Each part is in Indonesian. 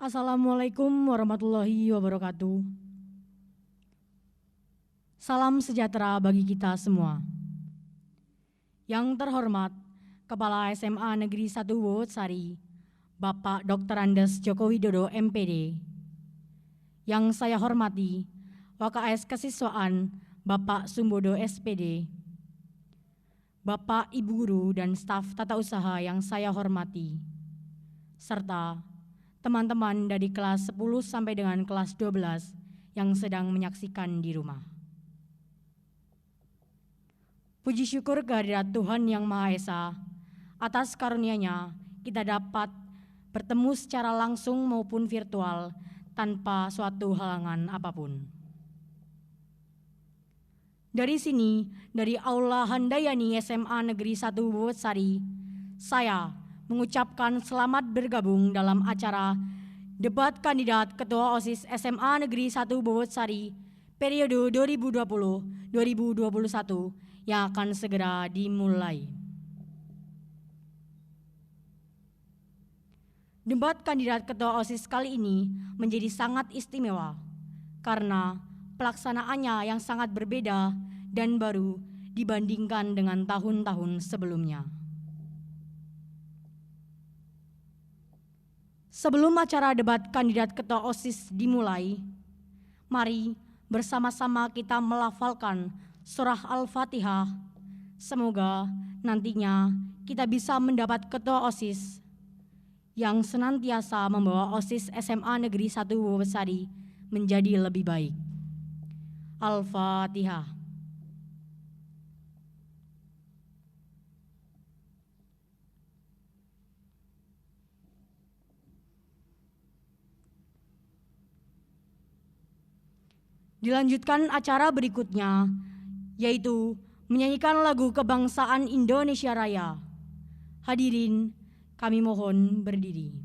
Assalamualaikum warahmatullahi wabarakatuh. Salam sejahtera bagi kita semua. Yang terhormat Kepala SMA Negeri 1 Wowodsari, Bapak Dr. Andes Joko Widodo MPD. Yang saya hormati WKS Kesiswaan Bapak Sumbodo SPD. Bapak, Ibu Guru, dan staf tata usaha yang saya hormati, serta teman-teman dari kelas 10 sampai dengan kelas 12 yang sedang menyaksikan di rumah. Puji syukur kehadirat Tuhan Yang Maha Esa, atas karunia-Nya kita dapat bertemu secara langsung maupun virtual tanpa suatu halangan apapun. Dari sini, dari Aula Handayani SMA Negeri 1 Wowodsari, saya mengucapkan selamat bergabung dalam acara debat kandidat Ketua OSIS SMA Negeri 1 Wowodsari periode 2020-2021 yang akan segera dimulai. Debat kandidat Ketua OSIS kali ini menjadi sangat istimewa karena pelaksanaannya yang sangat berbeda dan baru dibandingkan dengan tahun-tahun sebelumnya. Sebelum acara debat kandidat Ketua OSIS dimulai, mari bersama-sama kita melafalkan surah Al-Fatihah. Semoga nantinya kita bisa mendapat Ketua OSIS yang senantiasa membawa OSIS SMA Negeri 1 Wowodsari menjadi lebih baik. Al-Fatihah. Dilanjutkan acara berikutnya, yaitu menyanyikan lagu kebangsaan Indonesia Raya. Hadirin, kami mohon berdiri.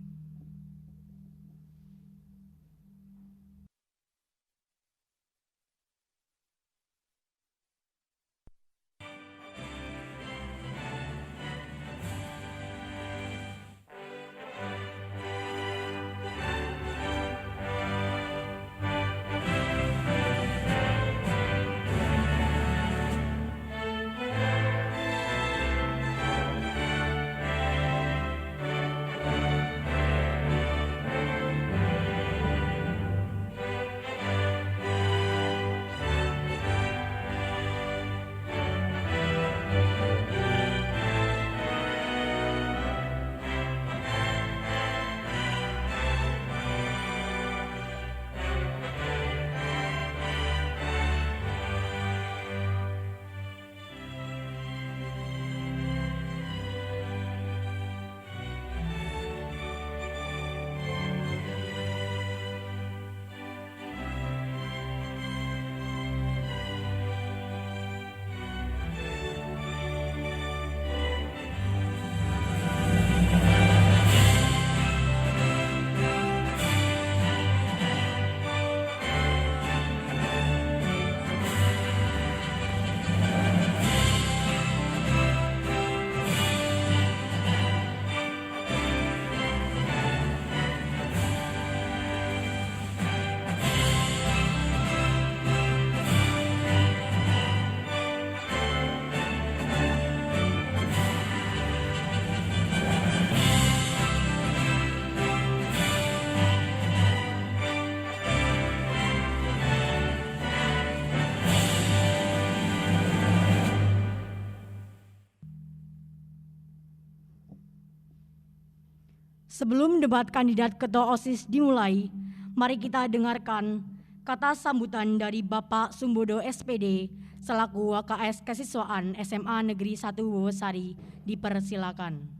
Sebelum debat kandidat Ketua OSIS dimulai, mari kita dengarkan kata sambutan dari Bapak Sumbodo SPD selaku WKS Kesiswaan SMA Negeri 1 Wowodsari. Dipersilakan.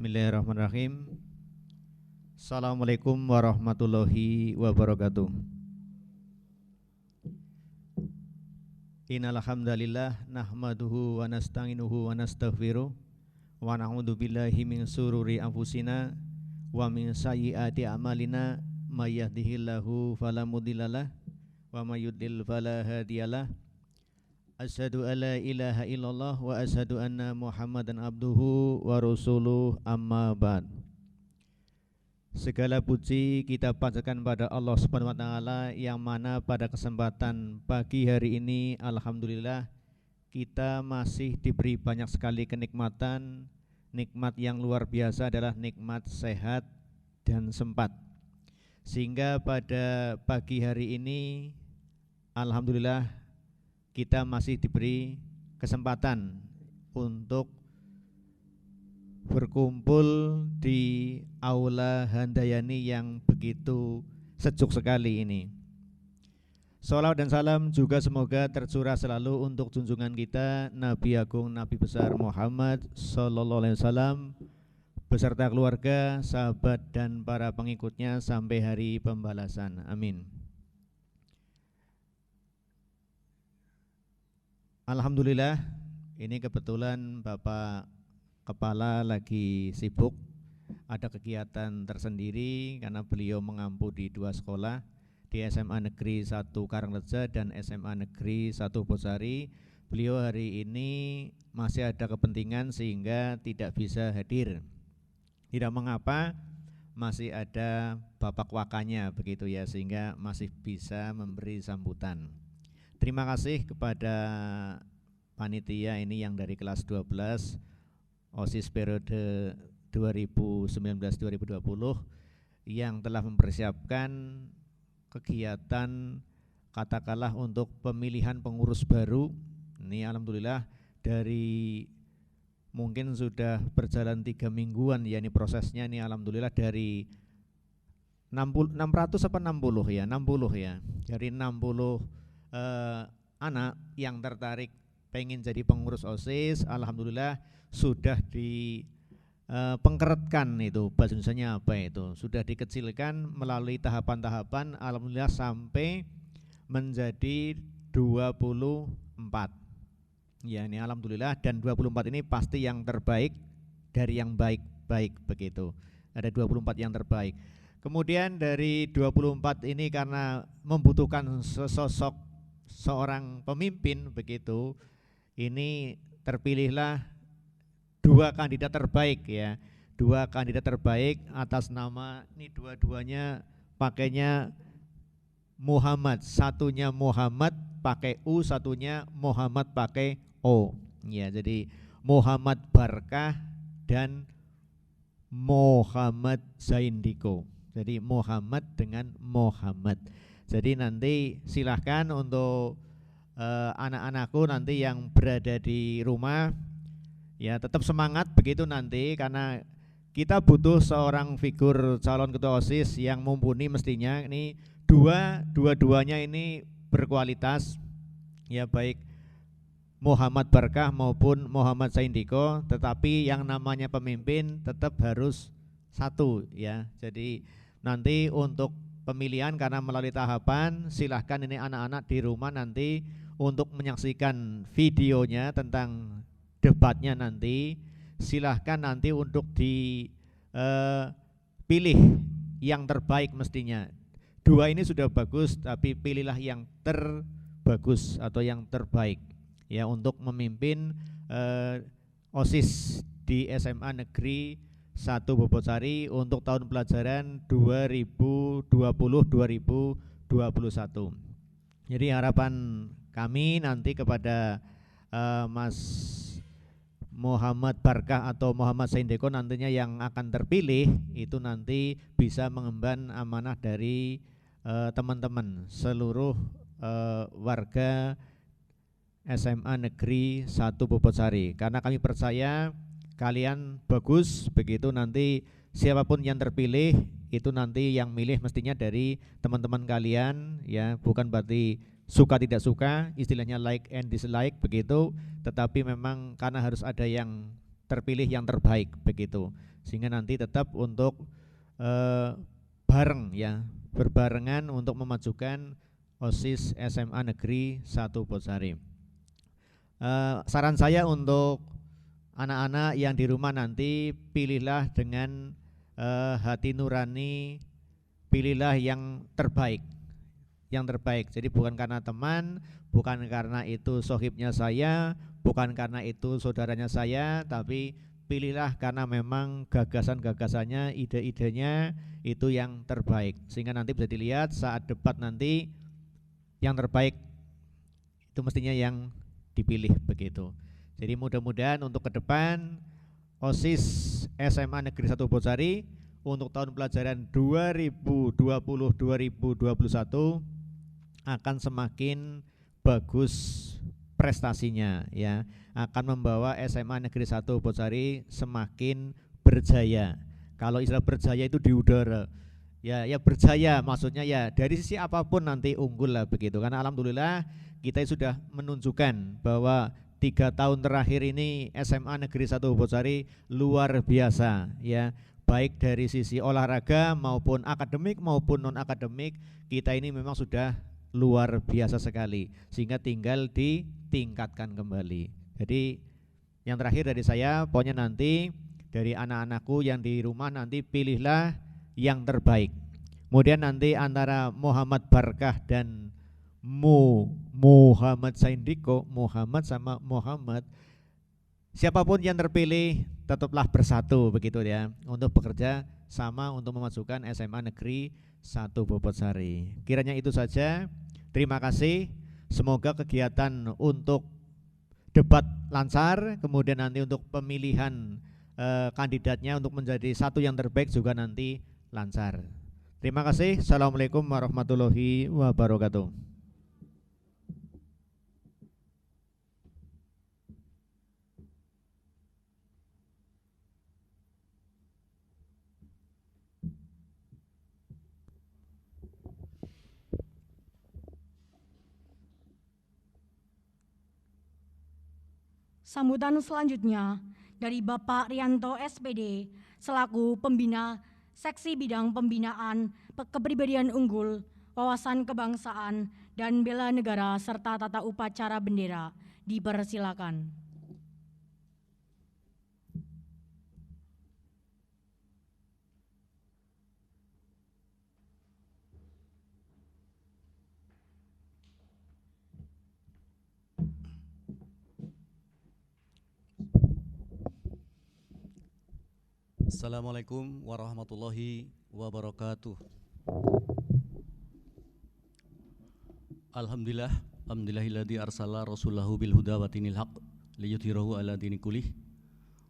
Bismillahirrahmanirrahim. Assalamualaikum warahmatullahi wabarakatuh. Innal hamdalillah nahmaduhu wa nasta'inuhu wa nastaghfiruh wa na'udzu billahi min sururi anfusina wa min sayyiati a'malina may yahdihillahu fala mudhillalah wa may yudlil fala hadiyalah. Asyhadu an la ilaha illallah wa asyhadu anna Muhammadan abduhu wa rasuluh, amma ba'd. Segala puji kita panjatkan pada Allah Subhanahu wa taala yang mana pada kesempatan pagi hari ini alhamdulillah kita masih diberi banyak sekali kenikmatan. Nikmat yang luar biasa adalah nikmat sehat dan sempat. Sehingga pada pagi hari ini alhamdulillah kita masih diberi kesempatan untuk berkumpul di Aula Handayani yang begitu sejuk sekali ini. Sholawat dan salam juga semoga tercurah selalu untuk junjungan kita Nabi Agung Nabi Besar Muhammad Sallallahu Alaihi Wasallam beserta keluarga, sahabat dan para pengikutnya sampai hari pembalasan. Amin. Alhamdulillah, ini kebetulan Bapak Kepala lagi sibuk, ada kegiatan tersendiri karena beliau mengampu di 2 sekolah, di SMA Negeri 1 Karangreja dan SMA Negeri 1 Bosari. Beliau hari ini masih ada kepentingan sehingga tidak bisa hadir. Tidak mengapa, masih ada Bapak Wakanya begitu ya, sehingga masih bisa memberi sambutan. Terima kasih kepada panitia ini yang dari kelas 12 OSIS periode 2019-2020 yang telah mempersiapkan kegiatan katakanlah untuk pemilihan pengurus baru. Ini alhamdulillah dari mungkin sudah berjalan 3 mingguan ya ini prosesnya, ini alhamdulillah dari 600 apa 60 ya, 60 ya. Dari 60 anak yang tertarik pengen jadi pengurus OSIS, alhamdulillah sudah dipengkeretkan itu bahasa Indonesianya apa itu, sudah dikecilkan melalui tahapan-tahapan, alhamdulillah sampai menjadi 24 ya, ini alhamdulillah. Dan 24 ini pasti yang terbaik dari yang baik-baik begitu, ada 24 yang terbaik. Kemudian dari 24 ini karena membutuhkan sosok seorang pemimpin begitu, ini terpilihlah 2 kandidat terbaik ya, 2 kandidat terbaik atas nama, ini dua-duanya pakainya Muhammad, satunya Muhammad pakai U, satunya Muhammad pakai O ya, jadi Muhammad Barkah dan Muhammad Zaindiko, jadi Muhammad dengan Muhammad. Jadi nanti silahkan untuk anak-anakku nanti yang berada di rumah ya tetap semangat begitu nanti, karena kita butuh seorang figur calon ketua OSIS yang mumpuni mestinya. Ini dua-duanya ini berkualitas ya, baik Muhammad Barkah maupun Muhammad Zaindiko, tetapi yang namanya pemimpin tetap harus satu ya. Jadi nanti untuk pemilihan karena melalui tahapan, silahkan ini anak-anak di rumah nanti untuk menyaksikan videonya tentang debatnya nanti, silahkan nanti untuk dipilih yang terbaik mestinya. 2 ini sudah bagus, tapi pilihlah yang terbagus atau yang terbaik ya untuk memimpin OSIS di SMA Negeri 1 Bobosari untuk tahun pelajaran 2020-2021. Jadi harapan kami nanti kepada Mas Muhammad Barkah atau Muhammad Zaindiko nantinya yang akan terpilih itu nanti bisa mengemban amanah dari teman-teman seluruh warga SMA Negeri 1 Bobosari, karena kami percaya kalian bagus begitu. Nanti siapapun yang terpilih itu nanti yang milih mestinya dari teman-teman kalian ya, bukan berarti suka tidak suka, istilahnya like and dislike begitu, tetapi memang karena harus ada yang terpilih yang terbaik begitu, sehingga nanti tetap untuk bareng ya, berbarengan untuk memajukan OSIS SMA Negeri 1 Bosari. Saran saya untuk anak-anak yang di rumah nanti pilihlah dengan hati nurani, pilihlah yang terbaik. Yang terbaik. Jadi bukan karena teman, bukan karena itu sohibnya saya, bukan karena itu saudaranya saya, tapi pilihlah karena memang gagasan-gagasannya, ide-idenya itu yang terbaik. Sehingga nanti bisa dilihat saat debat nanti yang terbaik itu mestinya yang dipilih begitu. Jadi mudah-mudahan untuk ke depan OSIS SMA Negeri 1 Botsari untuk tahun pelajaran 2020-2021 akan semakin bagus prestasinya ya, akan membawa SMA Negeri 1 Botsari semakin berjaya. Kalau istilah berjaya itu di udara. Ya berjaya maksudnya ya dari sisi apapun nanti unggul lah begitu. Karena alhamdulillah kita sudah menunjukkan bahwa 3 tahun terakhir ini SMA Negeri 1 Botsari luar biasa ya. Baik dari sisi olahraga maupun akademik maupun non akademik, kita ini memang sudah luar biasa sekali, sehingga tinggal ditingkatkan kembali. Jadi yang terakhir dari saya, pokoknya nanti dari anak-anakku yang di rumah nanti pilihlah yang terbaik. Kemudian nanti antara Muhammad Barkah dan Muhammad Saindiko, Muhammad sama Muhammad, siapapun yang terpilih tetaplah bersatu begitu ya, untuk bekerja sama untuk memajukan SMA Negeri 1 Bobotsari. Kiranya itu saja. Terima kasih. Semoga kegiatan untuk debat lancar, kemudian nanti untuk pemilihan kandidatnya untuk menjadi satu yang terbaik juga nanti lancar. Terima kasih. Assalamualaikum warahmatullahi wabarakatuh. Sambutan selanjutnya dari Bapak Rianto SPD selaku pembina Seksi Bidang Pembinaan Kepribadian Unggul, Wawasan Kebangsaan, dan Bela Negara serta Tata Upacara Bendera. Dipersilakan. Assalamualaikum warahmatullahi wabarakatuh. Alhamdulillah, alhamdulillahilladzi arsala rasulahu bil huda wa dinil haq liyudhhirahu ala dini kullih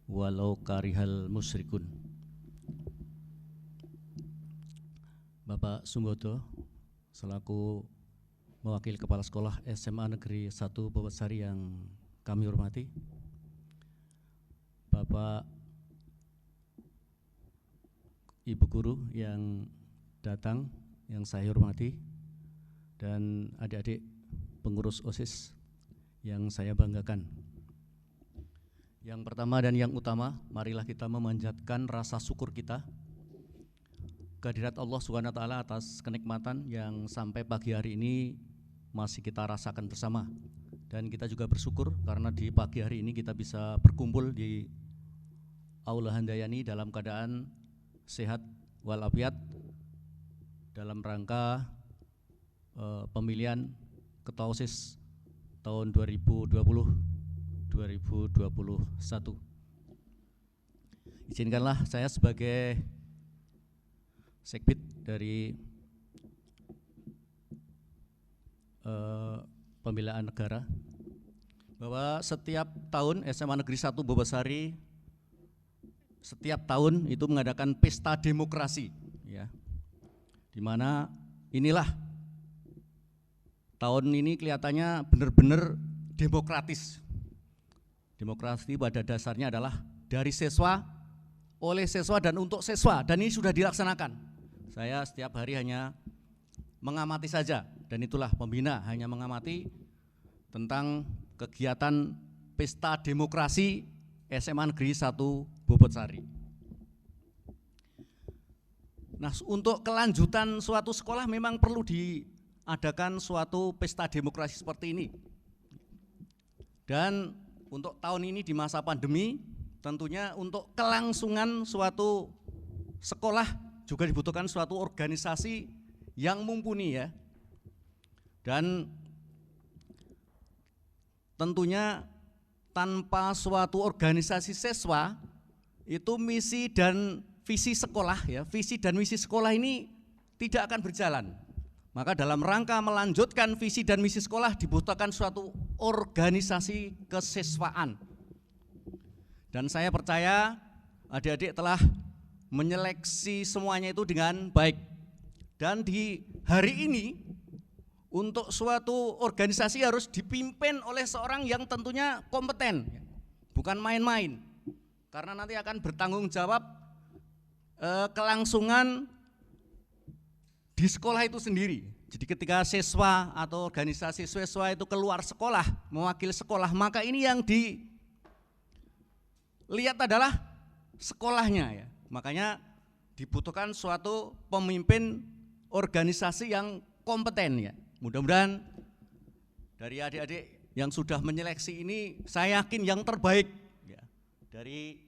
walau karihal musyrikun. Bapak Sumbodo selaku mewakili Kepala Sekolah SMA Negeri 1 Bobotsari yang kami hormati, Bapak Ibu guru yang datang yang saya hormati, dan adik-adik pengurus OSIS yang saya banggakan. Yang pertama dan yang utama, marilah kita memanjatkan rasa syukur kita kehadirat Allah SWT atas kenikmatan yang sampai pagi hari ini masih kita rasakan bersama. Dan kita juga bersyukur karena di pagi hari ini kita bisa berkumpul di Aula Handayani dalam keadaan sehat walafiat dalam rangka pemilihan Ketua OSIS tahun 2020-2021. Izinkanlah saya sebagai Sekbid dari Pembelaan Negara bahwa setiap tahun SMA Negeri 1 Bobotsari setiap tahun itu mengadakan pesta demokrasi ya, dimana inilah tahun ini kelihatannya benar-benar demokratis. Demokrasi pada dasarnya adalah dari siswa, oleh siswa, dan untuk siswa, dan ini sudah dilaksanakan. Saya setiap hari hanya mengamati saja, dan itulah pembina, hanya mengamati tentang kegiatan pesta demokrasi SMA Negeri 1 Bobotsari. Nah, untuk kelanjutan suatu sekolah memang perlu diadakan suatu pesta demokrasi seperti ini. Dan untuk tahun ini di masa pandemi, tentunya untuk kelangsungan suatu sekolah juga dibutuhkan suatu organisasi yang mumpuni ya. Dan tentunya tanpa suatu organisasi siswa, itu misi dan visi sekolah ya, visi dan misi sekolah ini tidak akan berjalan. Maka dalam rangka melanjutkan visi dan misi sekolah dibutuhkan suatu organisasi kesiswaan. Dan saya percaya adik-adik telah menyeleksi semuanya itu dengan baik. Dan di hari ini untuk suatu organisasi harus dipimpin oleh seorang yang tentunya kompeten, bukan main-main. Karena nanti akan bertanggung jawab kelangsungan di sekolah itu sendiri. Jadi ketika siswa atau organisasi siswa itu keluar sekolah, mewakili sekolah, maka ini yang dilihat adalah sekolahnya ya. Makanya dibutuhkan suatu pemimpin organisasi yang kompeten ya. Mudah-mudahan dari adik-adik yang sudah menyeleksi ini, saya yakin yang terbaik ya, dari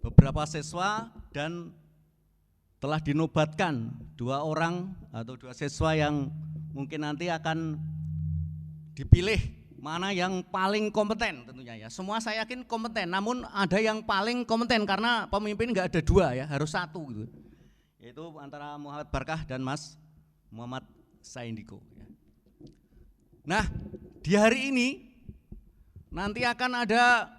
beberapa siswa, dan telah dinobatkan 2 orang atau 2 siswa yang mungkin nanti akan dipilih mana yang paling kompeten tentunya ya. Semua saya yakin kompeten, namun ada yang paling kompeten karena pemimpin nggak ada 2 ya, harus 1 gitu. Yaitu antara Muhammad Barkah dan Mas Muhammad Saindiko ya. Nah, di hari ini nanti akan ada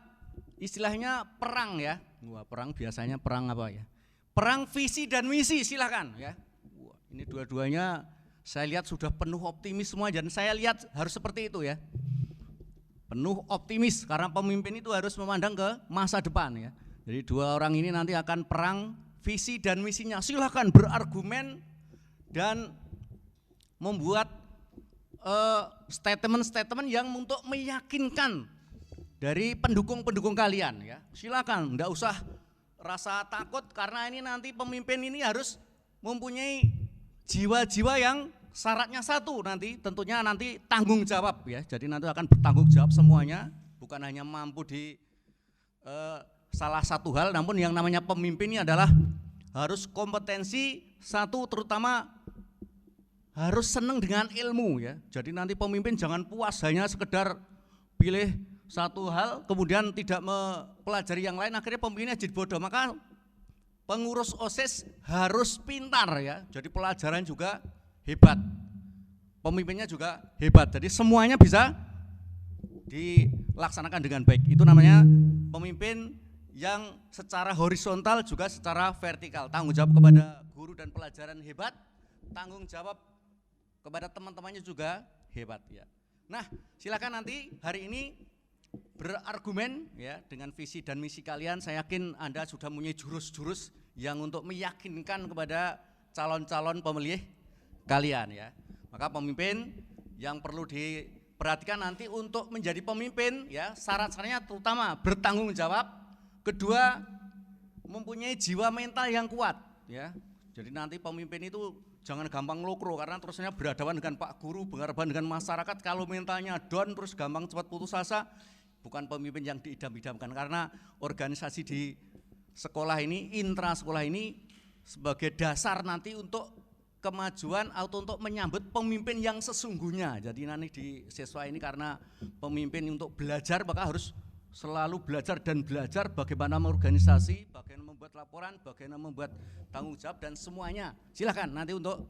istilahnya perang ya. Wah, perang biasanya perang apa ya? Perang visi dan misi, silakan ya. Wah, ini dua-duanya saya lihat sudah penuh optimis semua, dan saya lihat harus seperti itu ya. Penuh optimis karena pemimpin itu harus memandang ke masa depan ya. Jadi 2 orang ini nanti akan perang visi dan misinya. Silakan berargumen dan membuat statement-statement yang untuk meyakinkan dari pendukung-pendukung kalian ya. Silakan, enggak usah rasa takut karena ini nanti pemimpin ini harus mempunyai jiwa-jiwa yang syaratnya 1 nanti, tentunya nanti tanggung jawab ya. Jadi nanti akan bertanggung jawab semuanya, bukan hanya mampu di salah satu hal, namun yang namanya pemimpin ini adalah harus kompetensi 1, terutama harus senang dengan ilmu ya. Jadi nanti pemimpin jangan puas hanya sekedar pilih 1 hal kemudian tidak mempelajari yang lain, akhirnya pemimpinnya jadi bodoh. Maka pengurus OSIS harus pintar ya. Jadi pelajaran juga hebat, pemimpinnya juga hebat. Jadi semuanya bisa dilaksanakan dengan baik. Itu namanya pemimpin yang secara horizontal juga secara vertikal. Tanggung jawab kepada guru dan pelajaran hebat, tanggung jawab kepada teman-temannya juga hebat ya. Nah, silakan nanti hari ini berargumen ya dengan visi dan misi kalian. Saya yakin Anda sudah mempunyai jurus-jurus yang untuk meyakinkan kepada calon-calon pemilih kalian ya. Maka pemimpin yang perlu diperhatikan nanti untuk menjadi pemimpin ya, syarat-syaratnya terutama bertanggung jawab, kedua mempunyai jiwa mental yang kuat ya. Jadi nanti pemimpin itu jangan gampang lokro karena terusnya berhadapan dengan Pak Guru, berhadapan dengan masyarakat, kalau mentalnya down terus gampang cepat putus asa, bukan pemimpin yang diidam-idamkan. Karena organisasi di sekolah ini, intra sekolah ini sebagai dasar nanti untuk kemajuan atau untuk menyambut pemimpin yang sesungguhnya. Jadi nanti di siswa ini karena pemimpin untuk belajar, maka harus selalu belajar dan belajar bagaimana mengorganisasi, bagaimana membuat laporan, bagaimana membuat tanggung jawab dan semuanya. Silakan nanti untuk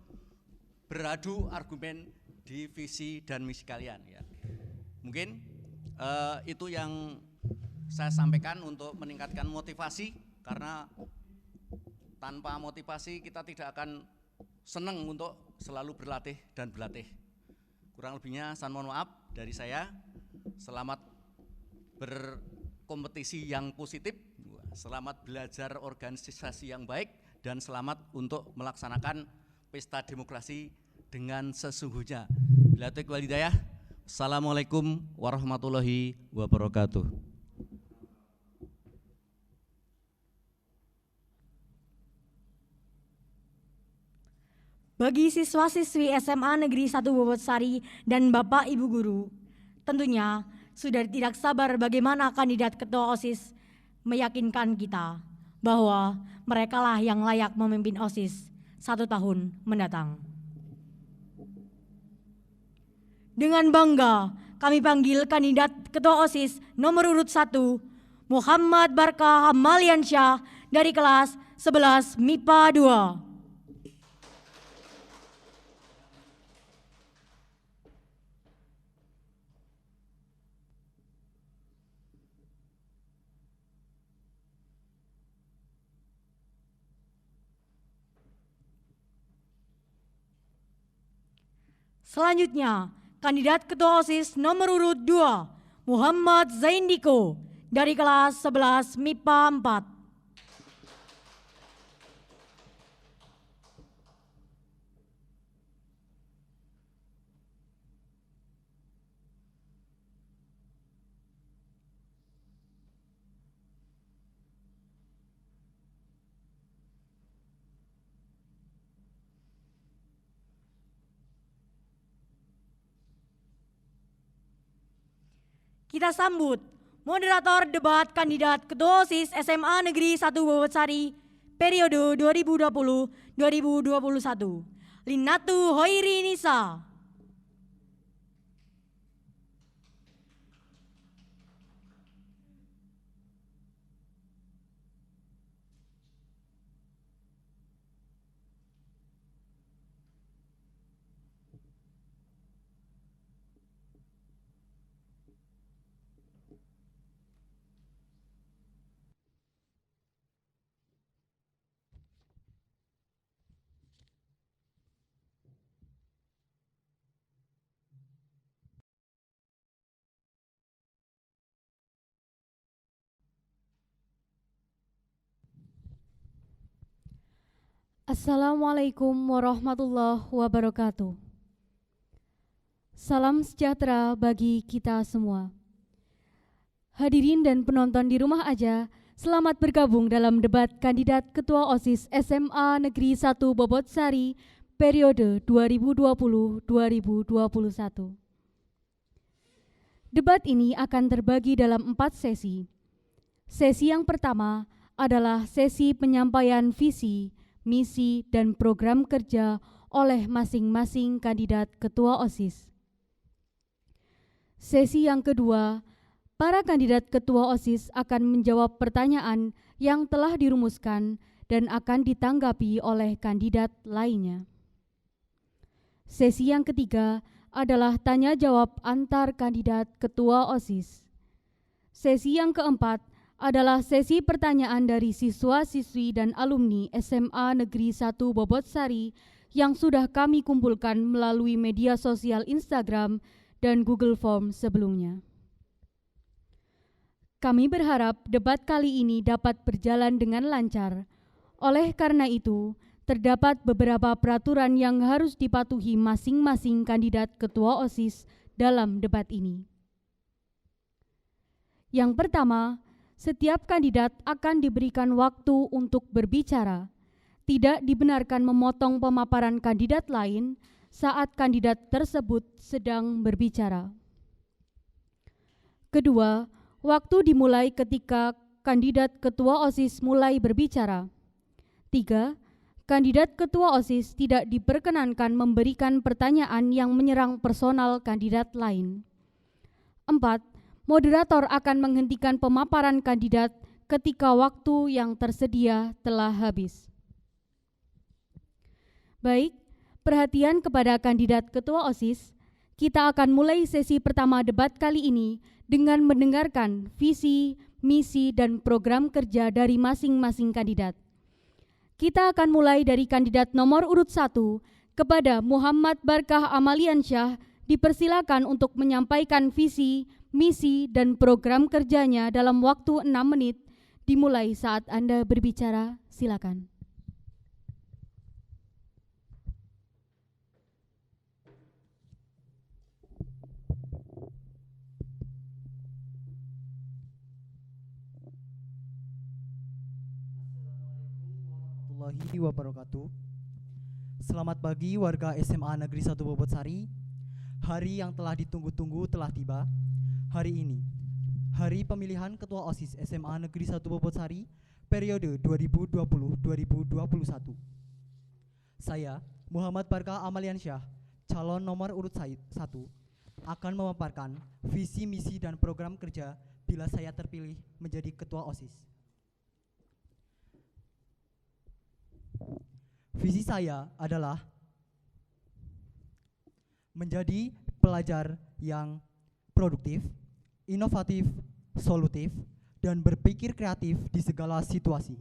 beradu argumen di visi dan misi kalian ya. Mungkin itu yang saya sampaikan untuk meningkatkan motivasi, karena tanpa motivasi kita tidak akan senang untuk selalu berlatih dan berlatih. Kurang lebihnya saya mohon maaf dari saya. Selamat berkompetisi yang positif, selamat belajar organisasi yang baik, dan selamat untuk melaksanakan pesta demokrasi dengan sesungguhnya. Bila taufiq wal hidayah. Assalamualaikum warahmatullahi wabarakatuh. Bagi siswa-siswi SMA Negeri 1 Bobotsari dan Bapak Ibu Guru, tentunya sudah tidak sabar bagaimana kandidat ketua OSIS meyakinkan kita bahwa merekalah yang layak memimpin OSIS 1 tahun mendatang. Dengan bangga kami panggil kandidat ketua OSIS nomor urut 1 Muhammad Barkah Amaliansyah dari kelas 11 MIPA 2. Selanjutnya, kandidat ketua OSIS nomor urut 2, Muhammad Zaindiko dari kelas 11 MIPA 4. Kita sambut moderator debat kandidat ketua OSIS SMA Negeri 1 Bobotsari periode 2020-2021, Linatu Hoiri Nisa. Assalamualaikum warahmatullahi wabarakatuh. Salam sejahtera bagi kita semua. Hadirin dan penonton di rumah aja, selamat bergabung dalam debat kandidat ketua OSIS SMA Negeri 1 Bobotsari periode 2020-2021. Debat ini akan terbagi dalam 4 sesi. Sesi yang pertama adalah sesi penyampaian visi, misi, dan program kerja oleh masing-masing kandidat ketua OSIS. Sesi yang kedua, para kandidat ketua OSIS akan menjawab pertanyaan yang telah dirumuskan dan akan ditanggapi oleh kandidat lainnya. Sesi yang ketiga adalah tanya jawab antar kandidat ketua OSIS. Sesi yang keempat adalah sesi pertanyaan dari siswa-siswi dan alumni SMA Negeri 1 Bobotsari yang sudah kami kumpulkan melalui media sosial Instagram dan Google Form sebelumnya. Kami berharap debat kali ini dapat berjalan dengan lancar. Oleh karena itu, terdapat beberapa peraturan yang harus dipatuhi masing-masing kandidat ketua OSIS dalam debat ini. Yang pertama, setiap kandidat akan diberikan waktu untuk berbicara. Tidak dibenarkan memotong pemaparan kandidat lain saat kandidat tersebut sedang berbicara. Kedua, waktu dimulai ketika kandidat ketua OSIS mulai berbicara. 3. Kandidat ketua OSIS tidak diperkenankan memberikan pertanyaan yang menyerang personal kandidat lain. 4. Moderator akan menghentikan pemaparan kandidat ketika waktu yang tersedia telah habis. Baik, perhatian kepada kandidat ketua OSIS, kita akan mulai sesi pertama debat kali ini dengan mendengarkan visi, misi, dan program kerja dari masing-masing kandidat. Kita akan mulai dari kandidat nomor urut 1 kepada Muhammad Barkah Amaliansyah, dipersilakan untuk menyampaikan visi, misi, dan program kerjanya dalam waktu 6 menit, dimulai saat Anda berbicara. Silakan. Warahmatullahi wabarakatuh. Selamat pagi warga SMA Negeri 1 Bobotsari. Hari yang telah ditunggu-tunggu telah tiba. hari ini, hari pemilihan Ketua OSIS SMA Negeri 1 Bobotsari periode 2020-2021. Saya, Muhammad Barka Amaliansyah, calon nomor urut 1, akan memaparkan visi, misi, dan program kerja bila saya terpilih menjadi Ketua OSIS. Visi saya adalah menjadi pelajar yang produktif, inovatif, solutif, dan berpikir kreatif di segala situasi.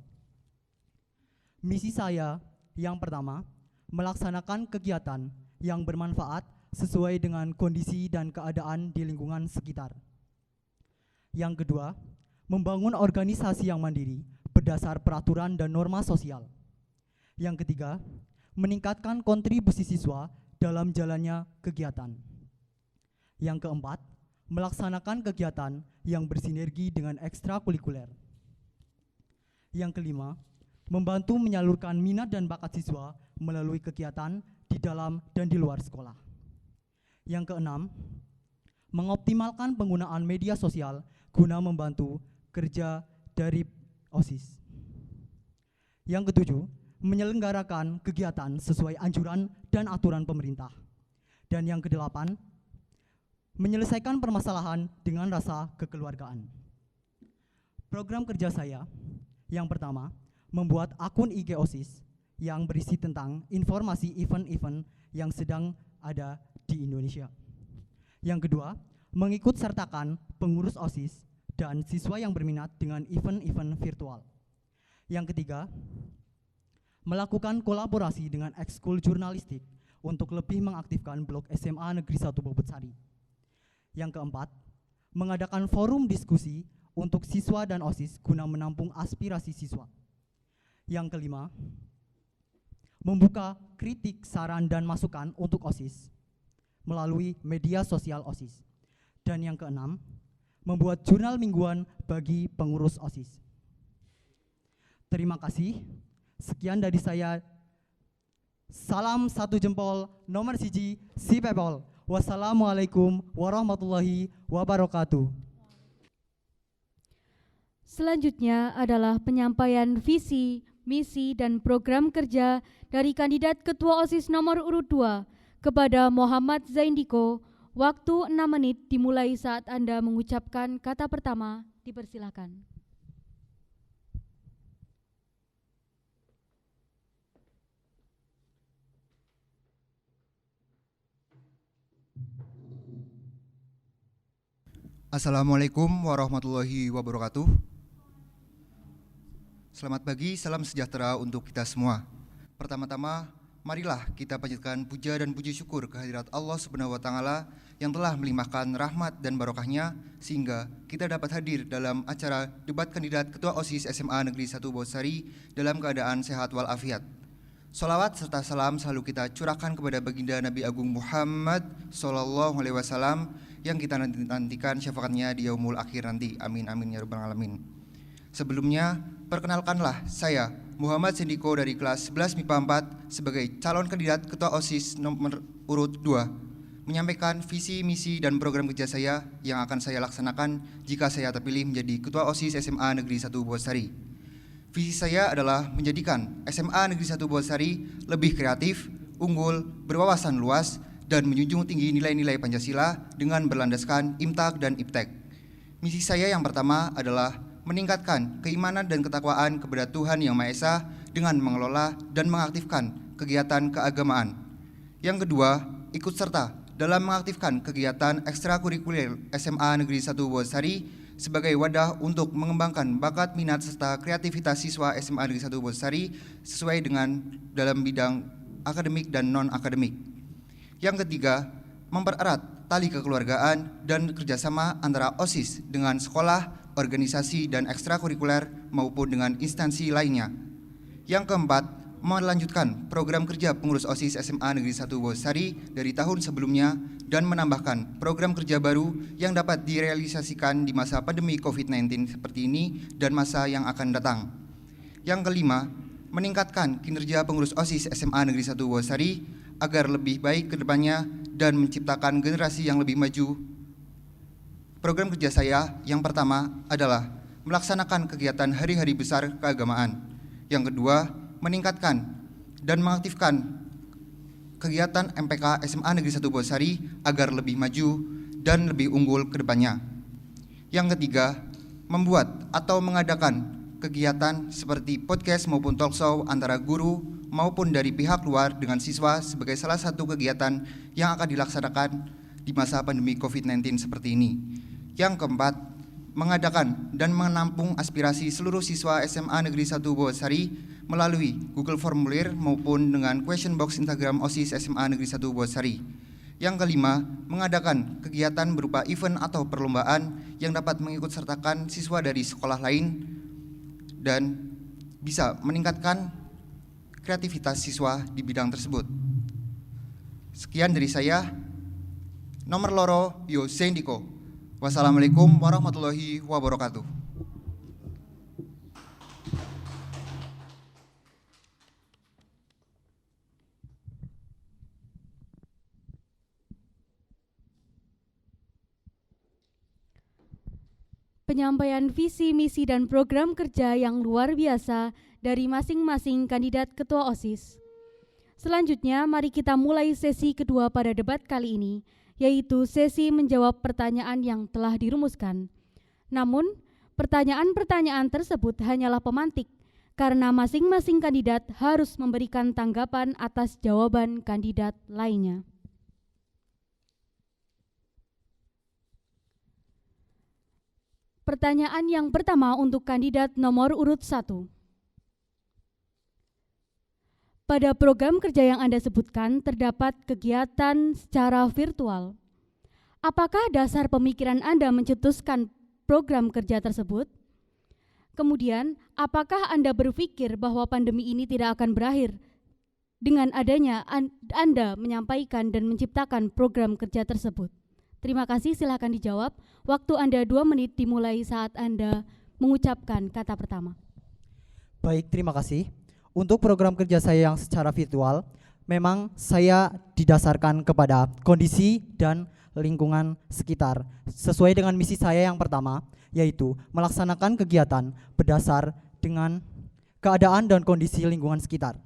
Misi saya yang pertama, melaksanakan kegiatan yang bermanfaat sesuai dengan kondisi dan keadaan di lingkungan sekitar. Yang kedua, membangun organisasi yang mandiri berdasar peraturan dan norma sosial. Yang ketiga, meningkatkan kontribusi siswa dalam jalannya kegiatan. Yang keempat, melaksanakan kegiatan yang bersinergi dengan ekstrakurikuler. Yang kelima, membantu menyalurkan minat dan bakat siswa melalui kegiatan di dalam dan di luar sekolah. Yang keenam, mengoptimalkan penggunaan media sosial guna membantu kerja dari OSIS. Yang ketujuh, menyelenggarakan kegiatan sesuai anjuran dan aturan pemerintah. Dan yang kedelapan, menyelesaikan permasalahan dengan rasa kekeluargaan. Program kerja saya yang pertama, membuat akun IG OSIS yang berisi tentang informasi event-event yang sedang ada di Indonesia. Yang kedua, mengikut sertakan pengurus OSIS dan siswa yang berminat dengan event-event virtual. Yang ketiga, melakukan kolaborasi dengan ekskul jurnalistik untuk lebih mengaktifkan blog SMA Negeri 1 Bobotsari. Yang keempat, mengadakan forum diskusi untuk siswa dan OSIS guna menampung aspirasi siswa. Yang kelima, membuka kritik, saran, dan masukan untuk OSIS melalui media sosial OSIS. Dan yang keenam, membuat jurnal mingguan bagi pengurus OSIS. Terima kasih. Sekian dari saya. Salam satu jempol, nomor siji, si pepol. Wassalamualaikum warahmatullahi wabarakatuh. Selanjutnya adalah penyampaian visi, misi, dan program kerja dari kandidat Ketua OSIS nomor urut 2 kepada Muhammad Zaindiko. Waktu 6 menit dimulai saat Anda mengucapkan kata pertama. Dipersilakan. Assalamualaikum warahmatullahi wabarakatuh. Selamat pagi, salam sejahtera untuk kita semua. Pertama-tama, marilah kita panjatkan puja dan puji syukur kehadirat Allah Subhanahu wa Ta'ala yang telah melimpahkan rahmat dan barokahnya sehingga kita dapat hadir dalam acara debat kandidat Ketua OSIS SMA Negeri 1 Bobotsari dalam keadaan sehat walafiat. Sholawat serta salam selalu kita curahkan kepada baginda Nabi Agung Muhammad Sallallahu Alaihi Wasallam yang kita nantikan syafaatnya di yaumul akhir nanti. Amin amin ya rabbal alamin. Sebelumnya, perkenalkanlah saya Muhammad Zaindiko dari kelas 11 MIPA 4 sebagai calon kandidat Ketua OSIS nomor urut 2 menyampaikan visi, misi, dan program kerja saya yang akan saya laksanakan jika saya terpilih menjadi Ketua OSIS SMA Negeri 1 Bobotsari. Visi saya adalah menjadikan SMA Negeri 1 Bobotsari lebih kreatif, unggul, berwawasan luas, dan menjunjung tinggi nilai-nilai Pancasila dengan berlandaskan IMTAK dan IPTEK. Misi saya yang pertama adalah meningkatkan keimanan dan ketakwaan kepada Tuhan Yang Maha Esa dengan mengelola dan mengaktifkan kegiatan keagamaan. Yang kedua, ikut serta dalam mengaktifkan kegiatan ekstrakurikuler SMA Negeri 1 Bobotsari sebagai wadah untuk mengembangkan bakat, minat, serta kreativitas siswa SMA Negeri 1 Bobotsari sesuai dengan dalam bidang akademik dan non-akademik. Yang ketiga, mempererat tali kekeluargaan dan kerjasama antara OSIS dengan sekolah, organisasi, dan ekstrakurikuler maupun dengan instansi lainnya. Yang keempat, melanjutkan program kerja pengurus OSIS SMA Negeri 1 Bobotsari dari tahun sebelumnya dan menambahkan program kerja baru yang dapat direalisasikan di masa pandemi COVID-19 seperti ini dan masa yang akan datang. Yang kelima, meningkatkan kinerja pengurus OSIS SMA Negeri 1 Bobotsari agar lebih baik ke depannya dan menciptakan generasi yang lebih maju Program kerja saya yang pertama adalah melaksanakan kegiatan hari-hari besar keagamaan. Yang kedua, meningkatkan dan mengaktifkan kegiatan MPK SMA Negeri 1 Bosari agar lebih maju dan lebih unggul ke depannya. Yang ketiga, membuat atau mengadakan kegiatan seperti podcast maupun talkshow antara guru maupun dari pihak luar dengan siswa sebagai salah satu kegiatan yang akan dilaksanakan di masa pandemi COVID-19 seperti ini. Yang keempat, mengadakan dan menampung aspirasi seluruh siswa SMA Negeri 1 Bosari melalui Google Formulir maupun dengan question box Instagram OSIS SMA Negeri 1 Bosari. Yang kelima, mengadakan kegiatan berupa event atau perlombaan yang dapat mengikut sertakan siswa dari sekolah lain dan bisa meningkatkan kreativitas siswa di bidang tersebut. Sekian dari saya. Nomor loro Yo Sendiko. Wassalamualaikum warahmatullahi wabarakatuh. Penyampaian visi, misi, dan program kerja yang luar biasa dari masing-masing kandidat ketua OSIS. Selanjutnya, mari kita mulai sesi kedua pada debat kali ini, yaitu sesi menjawab pertanyaan yang telah dirumuskan. Namun, pertanyaan-pertanyaan tersebut hanyalah pemantik, karena masing-masing kandidat harus memberikan tanggapan atas jawaban kandidat lainnya. Pertanyaan yang pertama untuk kandidat nomor urut 1. Pada program kerja yang Anda sebutkan terdapat kegiatan secara virtual. Apakah dasar pemikiran Anda mencetuskan program kerja tersebut? Kemudian, apakah Anda berpikir bahwa pandemi ini tidak akan berakhir dengan adanya Anda menyampaikan dan menciptakan program kerja tersebut? Terima kasih, silakan dijawab. Waktu Anda 2 menit dimulai saat Anda mengucapkan kata pertama. Baik, terima kasih. Untuk program kerja saya yang secara virtual, memang saya didasarkan kepada kondisi dan lingkungan sekitar. Sesuai dengan misi saya yang pertama, yaitu melaksanakan kegiatan berdasar dengan keadaan dan kondisi lingkungan sekitar.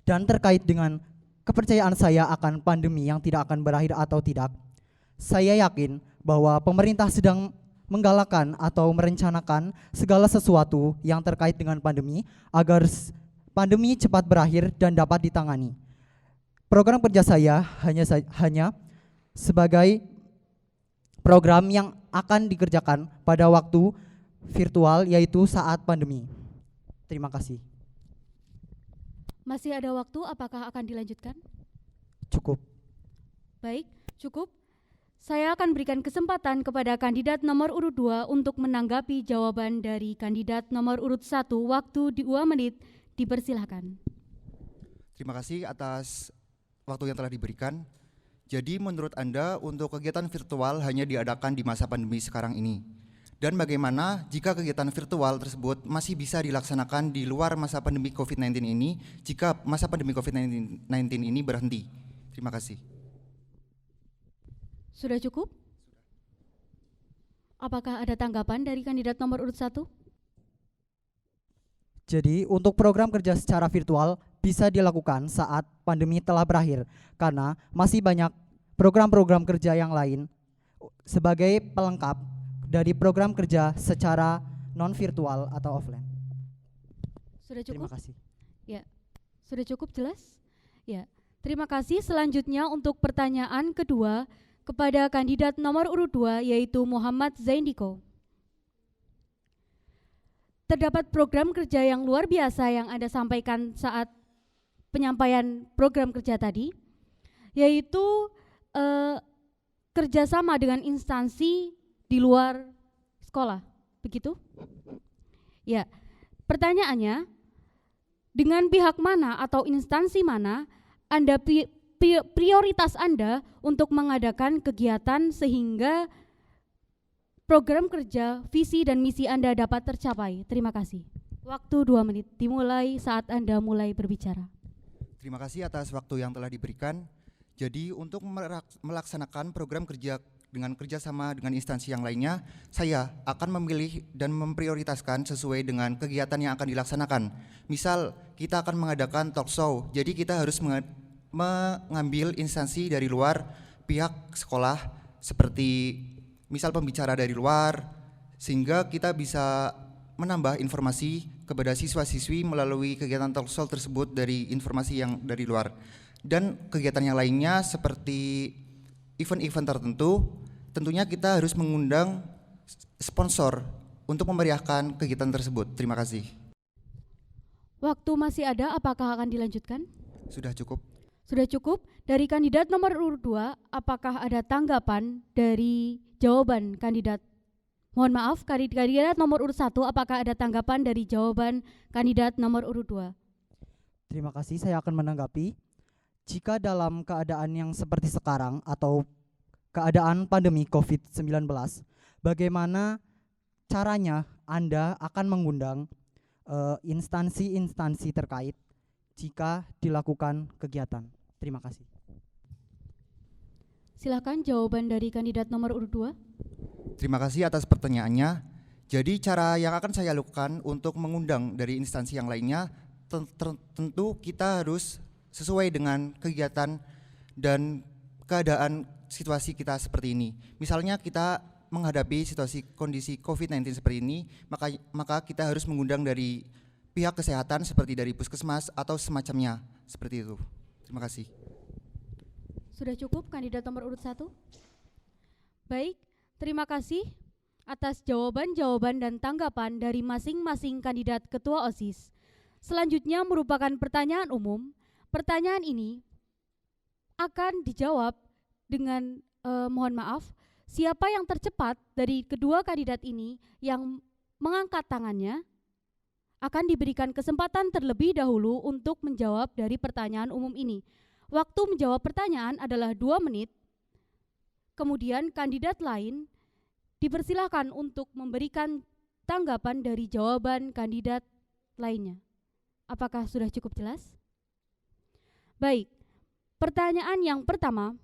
Dan terkait dengan kepercayaan saya akan pandemi yang tidak akan berakhir atau tidak, saya yakin bahwa pemerintah sedang menggalakkan atau merencanakan segala sesuatu yang terkait dengan pandemi agar pandemi cepat berakhir dan dapat ditangani. Program kerja saya hanya sebagai program yang akan dikerjakan pada waktu virtual, yaitu saat pandemi. Terima kasih. Masih ada waktu, apakah akan dilanjutkan? Cukup. Baik, cukup. Saya akan berikan kesempatan kepada kandidat nomor urut 2 untuk menanggapi jawaban dari kandidat nomor urut 1. Waktu 2 menit, dipersilahkan. Terima kasih atas waktu yang telah diberikan. Jadi menurut Anda untuk kegiatan virtual hanya diadakan di masa pandemi sekarang ini? Dan bagaimana jika kegiatan virtual tersebut masih bisa dilaksanakan di luar masa pandemi COVID-19 ini jika masa pandemi COVID-19 ini berhenti? Terima kasih. Sudah cukup? Apakah ada tanggapan dari kandidat nomor urut 1? Jadi untuk program kerja secara virtual bisa dilakukan saat pandemi telah berakhir, karena masih banyak program-program kerja yang lain sebagai pelengkap dari program kerja secara non-virtual atau offline. Sudah cukup? Terima kasih. Ya, sudah cukup jelas? Ya, terima kasih. Selanjutnya untuk pertanyaan kedua kepada kandidat nomor urut 2, yaitu Muhammad Zaindiko. Terdapat program kerja yang luar biasa yang Anda sampaikan saat penyampaian program kerja tadi, yaitu kerjasama dengan instansi di luar sekolah, begitu? Ya, pertanyaannya, dengan pihak mana atau instansi mana Anda prioritas Anda untuk mengadakan kegiatan sehingga program kerja, visi dan misi Anda dapat tercapai? Terima kasih. Waktu 2 menit dimulai saat Anda mulai berbicara. Terima kasih atas waktu yang telah diberikan. Jadi untuk melaksanakan program kerja dengan kerjasama dengan instansi yang lainnya, saya akan memilih dan memprioritaskan sesuai dengan kegiatan yang akan dilaksanakan. Misal, kita akan mengadakan talk show, jadi kita harus mengambil instansi dari luar pihak sekolah, seperti misal pembicara dari luar, sehingga kita bisa menambah informasi kepada siswa-siswi melalui kegiatan talk show tersebut dari informasi yang dari luar. Dan kegiatan yang lainnya seperti event-event tertentu, tentunya kita harus mengundang sponsor untuk memeriahkan kegiatan tersebut. Terima kasih. Waktu masih ada, apakah akan dilanjutkan? Sudah cukup. Sudah cukup. Dari kandidat nomor urut 2, apakah ada tanggapan dari jawaban kandidat? Mohon maaf, kandidat nomor urut 1, apakah ada tanggapan dari jawaban kandidat nomor urut 2? Terima kasih, saya akan menanggapi. Jika dalam keadaan yang seperti sekarang atau keadaan pandemi COVID-19, bagaimana caranya Anda akan mengundang instansi-instansi terkait jika dilakukan kegiatan? Terima kasih. Silakan jawaban dari kandidat nomor urut 2. Terima kasih atas pertanyaannya. Jadi cara yang akan saya lakukan untuk mengundang dari instansi yang lainnya, tentu kita harus sesuai dengan kegiatan dan keadaan situasi kita seperti ini. Misalnya kita menghadapi situasi kondisi COVID-19 seperti ini, maka kita harus mengundang dari pihak kesehatan seperti dari puskesmas atau semacamnya, seperti itu. Terima kasih. Sudah cukup kandidat nomor urut 1? Baik, terima kasih atas jawaban-jawaban dan tanggapan dari masing-masing kandidat ketua OSIS. Selanjutnya merupakan pertanyaan umum. Pertanyaan ini akan dijawab dengan mohon maaf, siapa yang tercepat dari kedua kandidat ini yang mengangkat tangannya akan diberikan kesempatan terlebih dahulu untuk menjawab dari pertanyaan umum ini. Waktu menjawab pertanyaan adalah 2 menit. Kemudian kandidat lain dipersilahkan untuk memberikan tanggapan dari jawaban kandidat lainnya. Apakah sudah cukup jelas? Baik, pertanyaan yang pertama,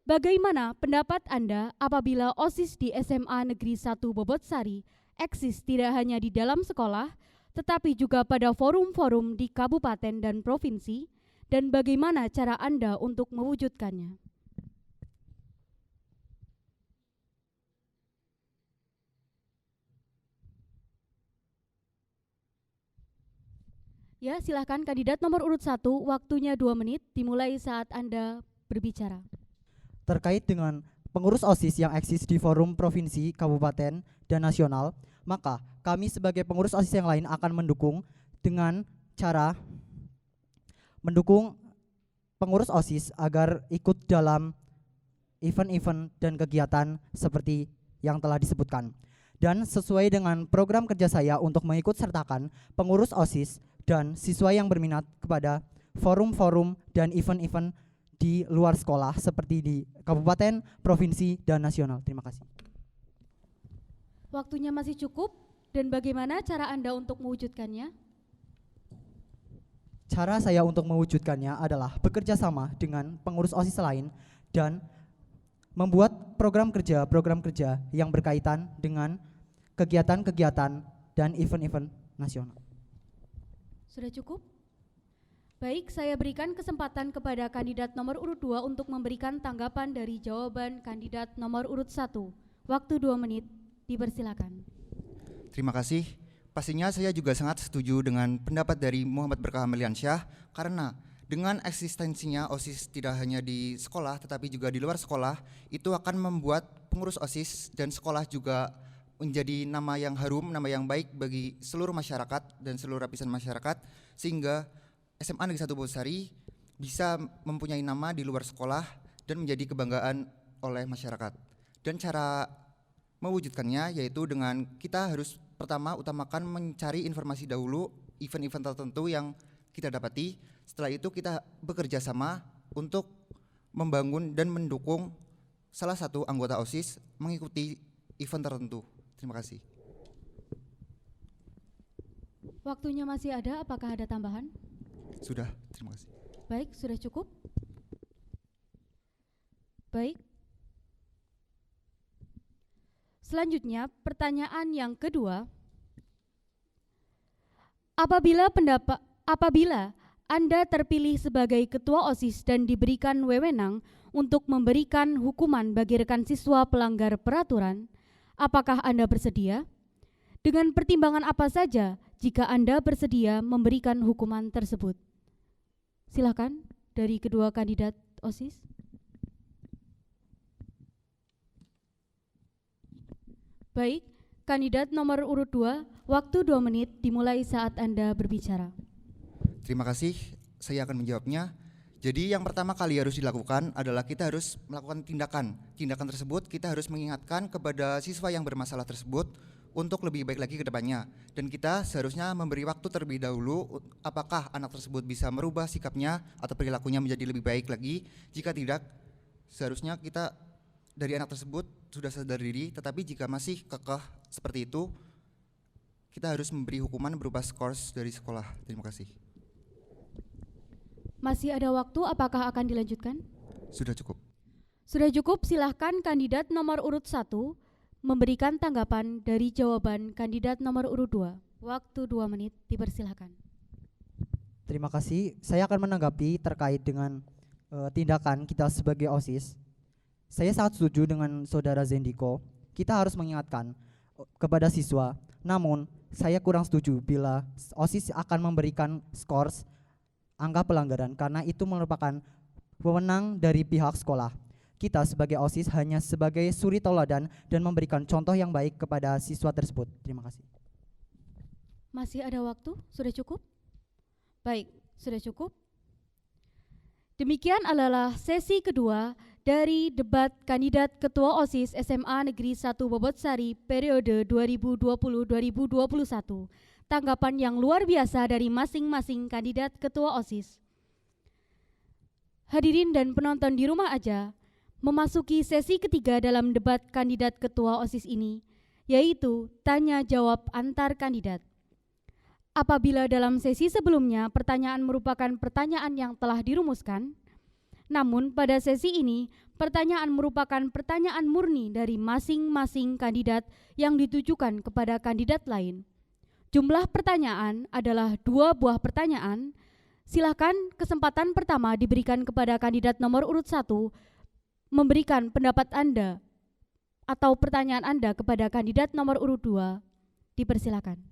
bagaimana pendapat Anda apabila OSIS di SMA Negeri 1 Bobotsari eksis tidak hanya di dalam sekolah, tetapi juga pada forum-forum di kabupaten dan provinsi, dan bagaimana cara Anda untuk mewujudkannya? Ya, silakan kandidat nomor urut 1, waktunya 2 menit, dimulai saat Anda berbicara. Terkait dengan pengurus OSIS yang eksis di forum provinsi, kabupaten, dan nasional, maka kami sebagai pengurus OSIS yang lain akan mendukung dengan cara mendukung pengurus OSIS agar ikut dalam event-event dan kegiatan seperti yang telah disebutkan. Dan sesuai dengan program kerja saya untuk mengikut sertakan pengurus OSIS dan siswa yang berminat kepada forum-forum dan event-event di luar sekolah seperti di kabupaten, provinsi, dan nasional. Terima kasih. Waktunya masih cukup, dan bagaimana cara Anda untuk mewujudkannya? Cara saya untuk mewujudkannya adalah bekerja sama dengan pengurus OSIS lain dan membuat program kerja yang berkaitan dengan kegiatan-kegiatan dan event-event nasional. Sudah cukup? Baik, saya berikan kesempatan kepada kandidat nomor urut 2 untuk memberikan tanggapan dari jawaban kandidat nomor urut 1. Waktu 2 menit, dipersilakan. Terima kasih. Pastinya saya juga sangat setuju dengan pendapat dari Muhammad Berkah Meliansyah, karena dengan eksistensinya OSIS tidak hanya di sekolah tetapi juga di luar sekolah, itu akan membuat pengurus OSIS dan sekolah juga menjadi nama yang harum, nama yang baik bagi seluruh masyarakat dan seluruh lapisan masyarakat, sehingga SMA Negeri 1 Bobotsari bisa mempunyai nama di luar sekolah dan menjadi kebanggaan oleh masyarakat. Dan cara mewujudkannya yaitu dengan kita harus pertama utamakan mencari informasi dahulu event-event tertentu yang kita dapati. Setelah itu kita bekerja sama untuk membangun dan mendukung salah satu anggota OSIS mengikuti event tertentu. Terima kasih. Waktunya masih ada, apakah ada tambahan? Sudah, terima kasih. Baik, sudah cukup. Baik. Selanjutnya, pertanyaan yang kedua. Apabila Anda terpilih sebagai ketua OSIS dan diberikan wewenang untuk memberikan hukuman bagi rekan siswa pelanggar peraturan, apakah Anda bersedia? Dengan pertimbangan apa saja jika Anda bersedia memberikan hukuman tersebut? Silakan dari kedua kandidat OSIS. Baik, kandidat nomor urut 2, waktu 2 menit dimulai saat Anda berbicara. Terima kasih, saya akan menjawabnya. Jadi yang pertama kali harus dilakukan adalah kita harus melakukan tindakan. Tindakan tersebut kita harus mengingatkan kepada siswa yang bermasalah tersebut untuk lebih baik lagi ke depannya. Dan kita seharusnya memberi waktu terlebih dahulu apakah anak tersebut bisa merubah sikapnya atau perilakunya menjadi lebih baik lagi. Jika tidak, seharusnya kita dari anak tersebut sudah sadar diri, tetapi jika masih kekeh seperti itu, kita harus memberi hukuman berupa skors dari sekolah. Terima kasih. Masih ada waktu, apakah akan dilanjutkan? Sudah cukup. Sudah cukup, silahkan kandidat nomor urut 1 memberikan tanggapan dari jawaban kandidat nomor urut 2. Waktu 2 menit, dipersilahkan. Terima kasih. Saya akan menanggapi terkait dengan tindakan kita sebagai OSIS. Saya sangat setuju dengan Saudara Zendiko. Kita harus mengingatkan kepada siswa. Namun, saya kurang setuju bila OSIS akan memberikan skors angka pelanggaran karena itu merupakan wewenang dari pihak sekolah. Kita sebagai OSIS hanya sebagai suri tauladan dan memberikan contoh yang baik kepada siswa tersebut. Terima kasih. Masih ada waktu? Sudah cukup? Baik, sudah cukup. Demikian adalah sesi kedua dari debat kandidat Ketua OSIS SMA Negeri 1 Bobotsari periode 2020-2021. Tanggapan yang luar biasa dari masing-masing kandidat Ketua OSIS. Hadirin dan penonton di rumah aja, memasuki sesi ketiga dalam debat kandidat Ketua OSIS ini, yaitu tanya jawab antar kandidat. Apabila dalam sesi sebelumnya pertanyaan merupakan pertanyaan yang telah dirumuskan, namun pada sesi ini pertanyaan merupakan pertanyaan murni dari masing-masing kandidat yang ditujukan kepada kandidat lain. Jumlah pertanyaan adalah 2 buah pertanyaan. Silakan kesempatan pertama diberikan kepada kandidat nomor urut 1 memberikan pendapat Anda atau pertanyaan Anda kepada kandidat nomor urut 2. Dipersilakan.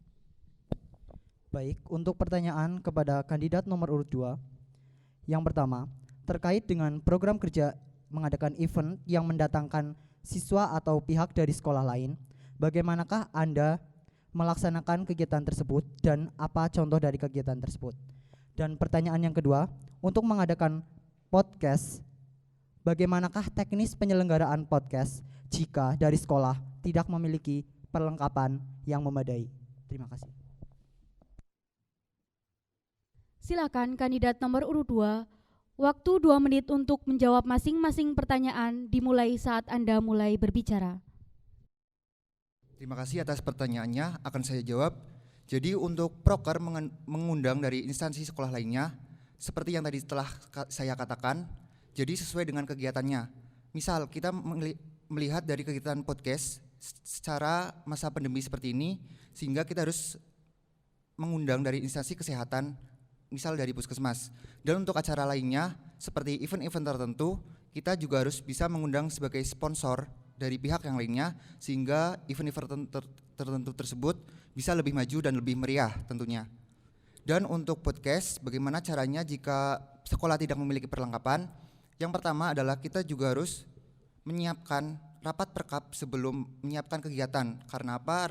Baik, untuk pertanyaan kepada kandidat nomor urut 2. Yang pertama, terkait dengan program kerja mengadakan event yang mendatangkan siswa atau pihak dari sekolah lain, bagaimanakah Anda melaksanakan kegiatan tersebut dan apa contoh dari kegiatan tersebut? Dan pertanyaan yang kedua, untuk mengadakan podcast, bagaimanakah teknis penyelenggaraan podcast jika dari sekolah tidak memiliki perlengkapan yang memadai? Terima kasih. Silakan kandidat nomor urut 2, waktu 2 menit untuk menjawab masing-masing pertanyaan dimulai saat Anda mulai berbicara. Terima kasih atas pertanyaannya, akan saya jawab. Jadi untuk proker mengundang dari instansi sekolah lainnya, seperti yang tadi telah saya katakan, jadi sesuai dengan kegiatannya. Misal kita melihat dari kegiatan podcast secara masa pandemi seperti ini, sehingga kita harus mengundang dari instansi kesehatan, misal dari puskesmas. Dan untuk acara lainnya, seperti event-event tertentu, kita juga harus bisa mengundang sebagai sponsor dari pihak yang lainnya, sehingga event-event tertentu tersebut bisa lebih maju dan lebih meriah tentunya. Dan untuk podcast, bagaimana caranya jika sekolah tidak memiliki perlengkapan? Yang pertama adalah kita juga harus menyiapkan rapat perkap sebelum menyiapkan kegiatan. Karena apa?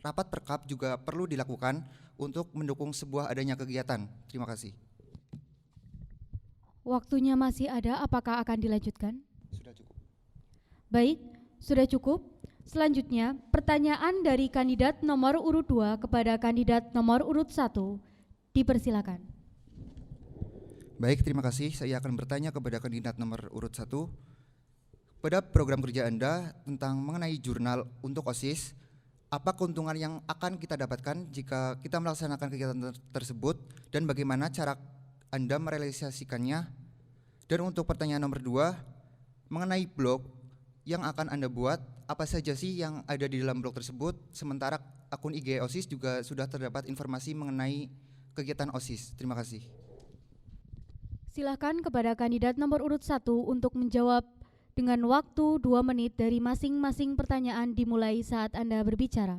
Rapat perkap juga perlu dilakukan untuk mendukung sebuah adanya kegiatan. Terima kasih. Waktunya masih ada, apakah akan dilanjutkan? Sudah cukup. Baik, sudah cukup. Selanjutnya, pertanyaan dari kandidat nomor urut 2 kepada kandidat nomor urut 1. Dipersilakan. Baik, terima kasih. Saya akan bertanya kepada kandidat nomor urut 1. Pada program kerja Anda tentang mengenai jurnal untuk OSIS, apa keuntungan yang akan kita dapatkan jika kita melaksanakan kegiatan tersebut dan bagaimana cara Anda merealisasikannya? Dan untuk pertanyaan nomor 2, mengenai blog yang akan Anda buat, apa saja sih yang ada di dalam blog tersebut, sementara akun IG OSIS juga sudah terdapat informasi mengenai kegiatan OSIS. Terima kasih. Silakan kepada kandidat nomor urut 1 untuk menjawab dengan waktu 2 menit dari masing-masing pertanyaan dimulai saat Anda berbicara.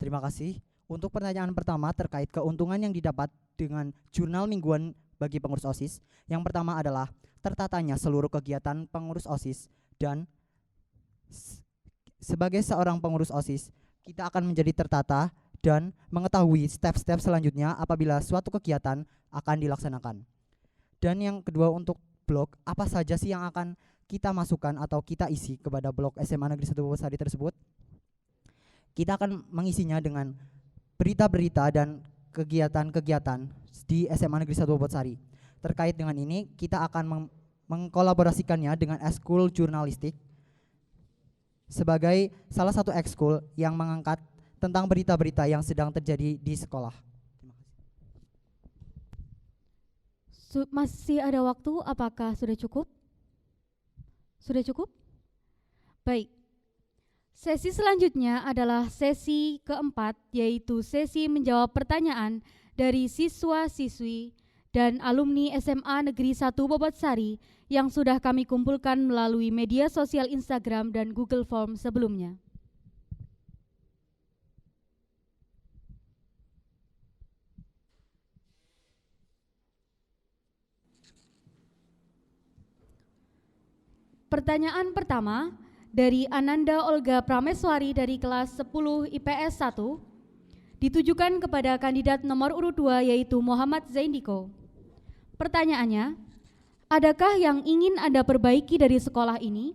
Terima kasih. Untuk pertanyaan pertama terkait keuntungan yang didapat dengan jurnal mingguan bagi pengurus OSIS. Yang pertama adalah tertatanya seluruh kegiatan pengurus OSIS, dan sebagai seorang pengurus OSIS, kita akan menjadi tertata dan mengetahui step-step selanjutnya apabila suatu kegiatan akan dilaksanakan. Dan yang kedua, untuk blog, apa saja sih yang akan kita masukkan atau kita isi kepada blog SMA Negeri 1 Bobot tersebut? Kita akan mengisinya dengan berita-berita dan kegiatan-kegiatan di SMA Negeri 1 Bobot Sari. Terkait dengan ini, kita akan mengkolaborasikannya dengan ekskul jurnalistik sebagai salah satu ekskul yang mengangkat tentang berita-berita yang sedang terjadi di sekolah. Masih ada waktu, apakah sudah cukup? Sudah cukup? Baik. Sesi selanjutnya adalah sesi keempat, yaitu sesi menjawab pertanyaan dari siswa-siswi dan alumni SMA Negeri 1 Bobotsari yang sudah kami kumpulkan melalui media sosial Instagram dan Google Form sebelumnya. Pertanyaan pertama dari Ananda Olga Prameswari dari kelas 10 IPS 1 ditujukan kepada kandidat nomor urut 2 yaitu Muhammad Zaindiko. Pertanyaannya, adakah yang ingin Anda perbaiki dari sekolah ini?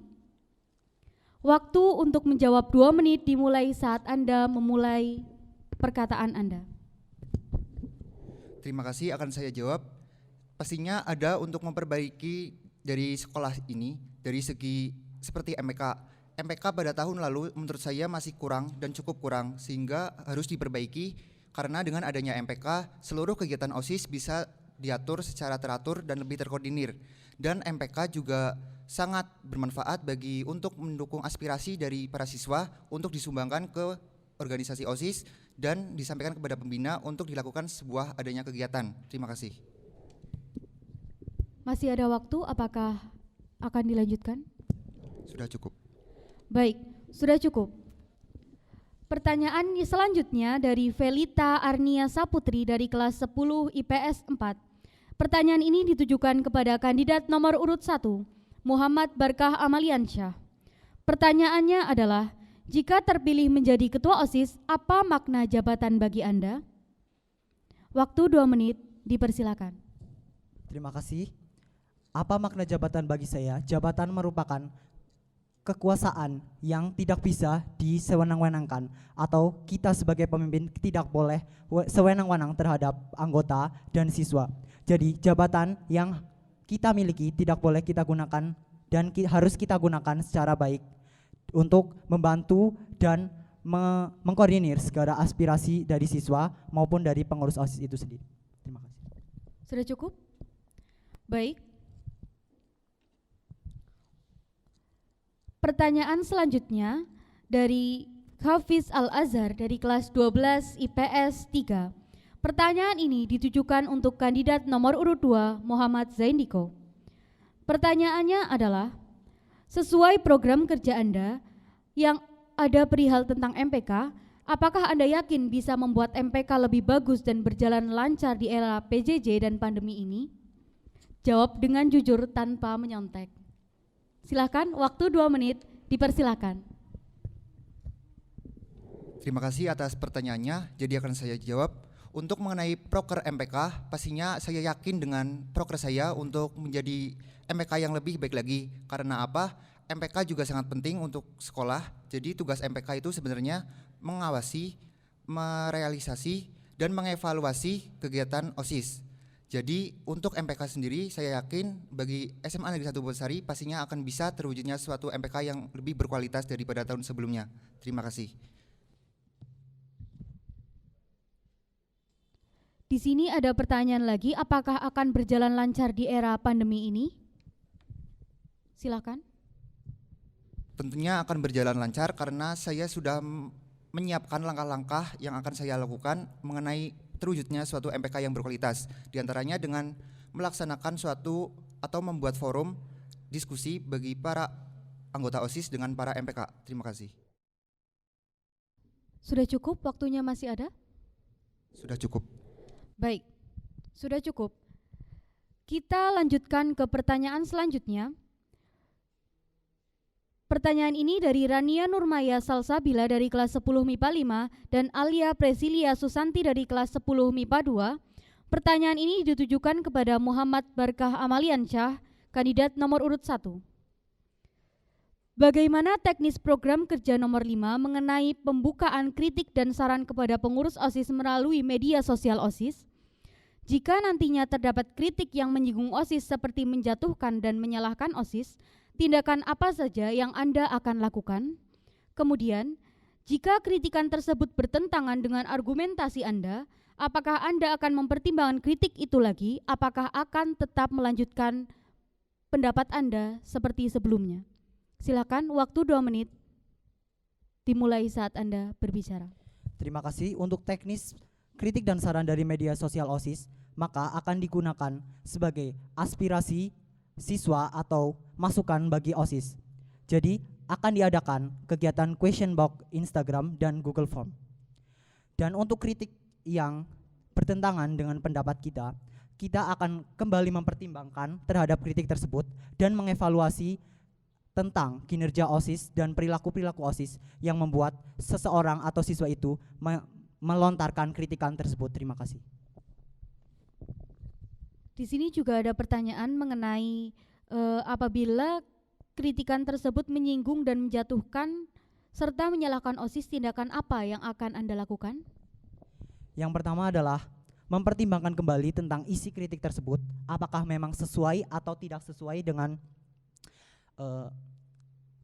Waktu untuk menjawab 2 menit dimulai saat Anda memulai perkataan Anda. Terima kasih, akan saya jawab. Pastinya ada untuk memperbaiki dari sekolah ini dari segi seperti MPK. MPK pada tahun lalu menurut saya masih kurang dan cukup kurang, sehingga harus diperbaiki karena dengan adanya MPK seluruh kegiatan OSIS bisa diatur secara teratur dan lebih terkoordinir. Dan MPK juga sangat bermanfaat bagi untuk mendukung aspirasi dari para siswa untuk disumbangkan ke organisasi OSIS dan disampaikan kepada pembina untuk dilakukan sebuah adanya kegiatan. Terima kasih. Masih ada waktu, apakah akan dilanjutkan? Sudah cukup. Baik, sudah cukup. Pertanyaan selanjutnya dari Velita Arnia Saputri dari kelas 10 IPS 4. Pertanyaan ini ditujukan kepada kandidat nomor urut 1, Muhammad Barkah Amaliansyah. Pertanyaannya adalah, jika terpilih menjadi ketua OSIS, apa makna jabatan bagi Anda? Waktu 2 menit, dipersilakan. Terima kasih. Apa makna jabatan bagi saya? Jabatan merupakan kekuasaan yang tidak bisa disewenang-wenangkan, atau kita sebagai pemimpin tidak boleh sewenang-wenang terhadap anggota dan siswa. Jadi jabatan yang kita miliki tidak boleh kita gunakan dan harus kita gunakan secara baik untuk membantu dan mengkoordinir segala aspirasi dari siswa maupun dari pengurus OSIS itu sendiri. Terima kasih. Sudah cukup? Baik. Pertanyaan selanjutnya dari Hafiz Al-Azhar dari kelas 12 IPS 3. Pertanyaan ini ditujukan untuk kandidat nomor urut 2 Muhammad Zaindiko. Pertanyaannya adalah, sesuai program kerja Anda yang ada perihal tentang MPK, apakah Anda yakin bisa membuat MPK lebih bagus dan berjalan lancar di era PJJ dan pandemi ini? Jawab dengan jujur tanpa menyontek. Silakan, waktu 2 menit, dipersilakan. Terima kasih atas pertanyaannya, jadi akan saya jawab. Untuk mengenai proker MPK, pastinya saya yakin dengan proker saya untuk menjadi MPK yang lebih baik lagi. Karena apa? MPK juga sangat penting untuk sekolah, jadi tugas MPK itu sebenarnya mengawasi, merealisasi, dan mengevaluasi kegiatan OSIS. Jadi untuk MPK sendiri saya yakin bagi SMA Negeri 1 Bobotsari pastinya akan bisa terwujudnya suatu MPK yang lebih berkualitas daripada tahun sebelumnya. Terima kasih. Di sini ada pertanyaan lagi, apakah akan berjalan lancar di era pandemi ini? Silakan. tentunya akan berjalan lancar karena saya sudah menyiapkan langkah-langkah yang akan saya lakukan mengenai terwujudnya suatu MPK yang berkualitas. Di antaranya dengan melaksanakan suatu atau membuat forum diskusi bagi para anggota OSIS dengan para MPK. Terima kasih. Sudah cukup? Waktunya masih ada? Sudah cukup. Baik, sudah cukup. Kita lanjutkan ke pertanyaan selanjutnya. Pertanyaan ini dari Rania Nurmaya Salsabila dari kelas 10 MIPA 5 dan Alia Presilia Susanti dari kelas 10 MIPA 2. Pertanyaan ini ditujukan kepada Muhammad Barkah Amaliansyah, kandidat nomor urut 1. Bagaimana teknis program kerja nomor 5 mengenai pembukaan kritik dan saran kepada pengurus OSIS melalui media sosial OSIS? Jika nantinya terdapat kritik yang menyinggung OSIS seperti menjatuhkan dan menyalahkan OSIS, tindakan apa saja yang Anda akan lakukan? Kemudian, jika kritikan tersebut bertentangan dengan argumentasi Anda, apakah Anda akan mempertimbangkan kritik itu lagi? Apakah akan tetap melanjutkan pendapat Anda seperti sebelumnya? Silakan, waktu 2 menit dimulai saat Anda berbicara. Terima kasih. Untuk teknis kritik dan saran dari media sosial OSIS, maka akan digunakan sebagai aspirasi siswa atau masukan bagi OSIS. Jadi akan diadakan kegiatan question box Instagram dan Google Form. Dan untuk kritik yang bertentangan dengan pendapat kita akan kembali mempertimbangkan terhadap kritik tersebut dan mengevaluasi tentang kinerja OSIS dan perilaku-perilaku OSIS yang membuat seseorang atau siswa itu melontarkan kritikan tersebut. Terima kasih. Di sini juga ada pertanyaan mengenai apabila kritikan tersebut menyinggung dan menjatuhkan serta menyalahkan OSIS, tindakan apa yang akan Anda lakukan? Yang pertama adalah mempertimbangkan kembali tentang isi kritik tersebut, apakah memang sesuai atau tidak sesuai dengan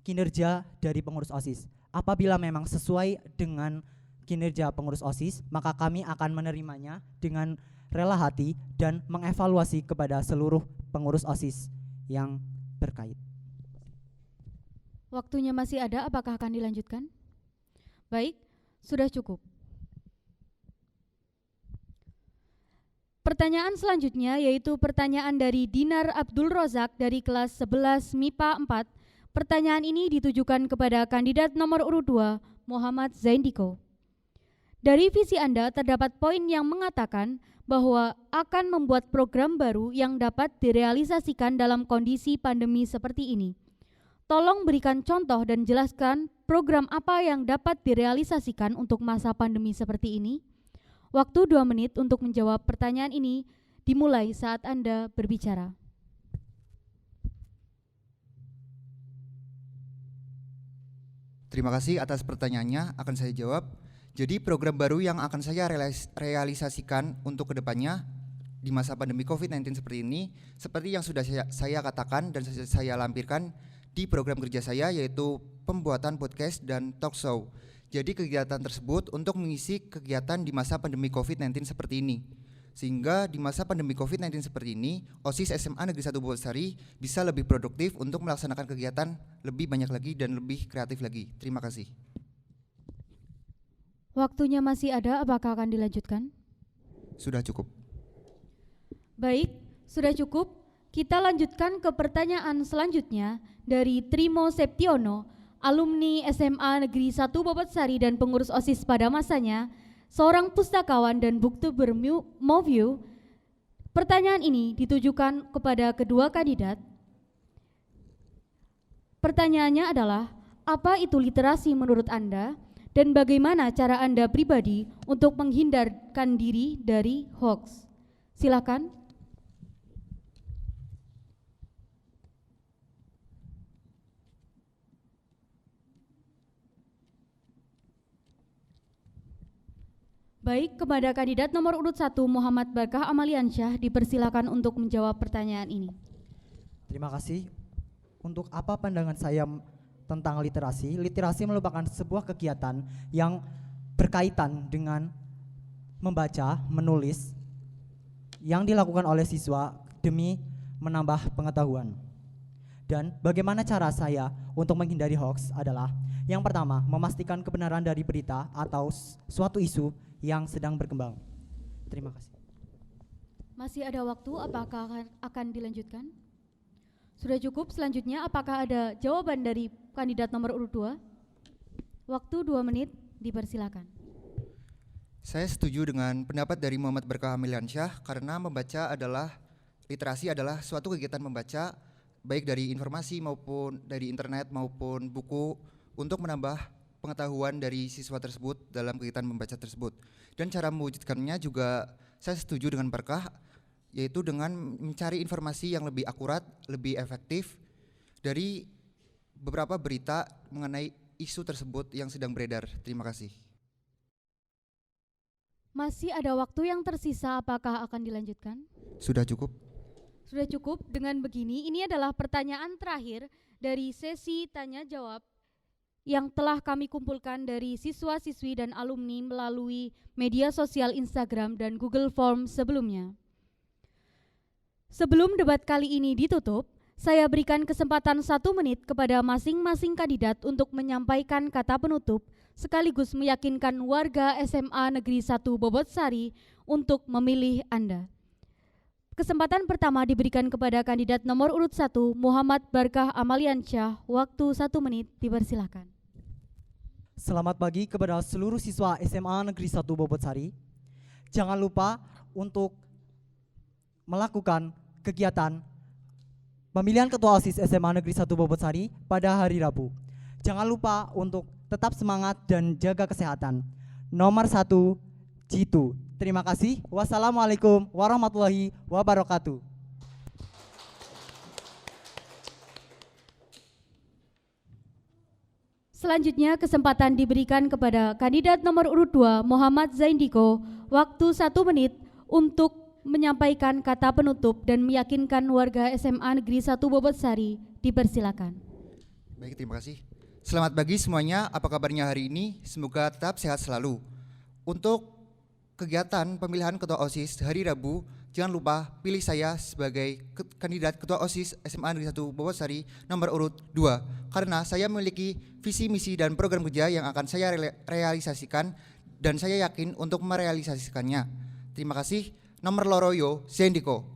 kinerja dari pengurus OSIS. Apabila memang sesuai dengan kinerja pengurus OSIS, maka kami akan menerimanya dengan rela hati dan mengevaluasi kepada seluruh pengurus OSIS yang terkait. Waktunya masih ada, apakah akan dilanjutkan? Baik, sudah cukup. Pertanyaan selanjutnya yaitu pertanyaan dari Dinar Abdul Rozak dari kelas 11 MIPA 4. Pertanyaan ini ditujukan kepada kandidat nomor urut 2, Muhammad Zaindiko. Dari visi Anda terdapat poin yang mengatakan bahwa akan membuat program baru yang dapat direalisasikan dalam kondisi pandemi seperti ini. Tolong berikan contoh dan jelaskan program apa yang dapat direalisasikan untuk masa pandemi seperti ini. Waktu 2 menit untuk menjawab pertanyaan ini dimulai saat Anda berbicara. Terima kasih atas pertanyaannya, akan saya jawab. Jadi program baru yang akan saya realisasikan untuk kedepannya di masa pandemi COVID-19 seperti ini, seperti yang sudah saya katakan dan saya lampirkan di program kerja saya, yaitu pembuatan podcast dan talk show. Jadi kegiatan tersebut untuk mengisi kegiatan di masa pandemi COVID-19 seperti ini. Sehingga di masa pandemi COVID-19 seperti ini, OSIS SMA Negeri 1 Bobotsari bisa lebih produktif untuk melaksanakan kegiatan lebih banyak lagi dan lebih kreatif lagi. Terima kasih. Waktunya masih ada, apakah akan dilanjutkan? Sudah cukup. Baik, sudah cukup. Kita lanjutkan ke pertanyaan selanjutnya dari Trimo Septiono, alumni SMA Negeri 1 Bobotsari dan pengurus OSIS pada masanya, seorang pustakawan dan booktuber Moview. Pertanyaan ini ditujukan kepada kedua kandidat. Pertanyaannya adalah, apa itu literasi menurut Anda? Dan bagaimana cara Anda pribadi untuk menghindarkan diri dari hoax? Silakan. Baik, kepada kandidat nomor urut 1 Muhammad Barkah Amaliansyah dipersilakan untuk menjawab pertanyaan ini. Terima kasih. Untuk apa pandangan saya tentang literasi? Literasi merupakan sebuah kegiatan yang berkaitan dengan membaca, menulis yang dilakukan oleh siswa demi menambah pengetahuan. Dan bagaimana cara saya untuk menghindari hoax adalah yang pertama, memastikan kebenaran dari berita atau suatu isu yang sedang berkembang. Terima kasih. Masih ada waktu, apakah akan dilanjutkan? Sudah cukup, selanjutnya apakah ada jawaban dari kandidat nomor urut 2? Waktu 2 menit, dipersilakan. Saya setuju dengan pendapat dari Muhammad Berkah Amiliansyah karena membaca adalah, literasi adalah suatu kegiatan membaca baik dari informasi maupun dari internet maupun buku untuk menambah pengetahuan dari siswa tersebut dalam kegiatan membaca tersebut. Dan cara mewujudkannya juga saya setuju dengan Berkah, yaitu dengan mencari informasi yang lebih akurat, lebih efektif dari beberapa berita mengenai isu tersebut yang sedang beredar. Terima kasih. Masih ada waktu yang tersisa, apakah akan dilanjutkan? Sudah cukup? Sudah cukup. Dengan begini, ini adalah pertanyaan terakhir dari sesi tanya jawab yang telah kami kumpulkan dari siswa-siswi dan alumni melalui media sosial Instagram dan Google Form sebelumnya. Sebelum debat kali ini ditutup, saya berikan kesempatan 1 menit kepada masing-masing kandidat untuk menyampaikan kata penutup sekaligus meyakinkan warga SMA Negeri 1 Bobotsari untuk memilih Anda. Kesempatan pertama diberikan kepada kandidat nomor urut 1 Muhammad Berkah Amaliansyah. Waktu 1 menit, dipersilakan. Selamat pagi kepada seluruh siswa SMA Negeri 1 Bobotsari. Jangan lupa untuk melakukan kegiatan pemilihan ketua OSIS SMA Negeri 1 Bobotsari pada hari Rabu. Jangan lupa untuk tetap semangat dan jaga kesehatan. Nomor 1, Jitu. Terima kasih. Wassalamualaikum warahmatullahi wabarakatuh. Selanjutnya kesempatan diberikan kepada kandidat nomor urut 2 Muhammad Zaindiko. Waktu 1 menit untuk menyampaikan kata penutup dan meyakinkan warga SMA Negeri 1 Bobotsari. Dipersilakan. Baik, terima kasih. Selamat pagi semuanya, apa kabarnya hari ini? Semoga tetap sehat selalu. Untuk kegiatan pemilihan ketua OSIS hari Rabu, jangan lupa pilih saya sebagai kandidat ketua OSIS SMA Negeri 1 Bobotsari nomor urut 2 karena saya memiliki visi misi dan program kerja yang akan saya realisasikan dan saya yakin untuk merealisasikannya. Terima kasih. Nomor loroyo Zendiko.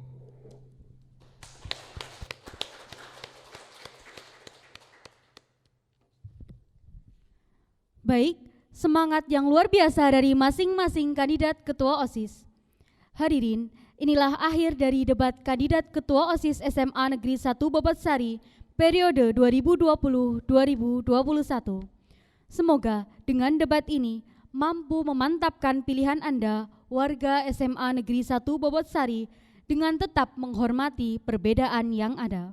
Baik, semangat yang luar biasa dari masing-masing kandidat ketua OSIS. Hadirin, inilah akhir dari debat kandidat ketua OSIS SMA Negeri 1 Bobotsari periode 2020-2021. Semoga dengan debat ini mampu memantapkan pilihan Anda warga SMA Negeri 1 Bobotsari dengan tetap menghormati perbedaan yang ada.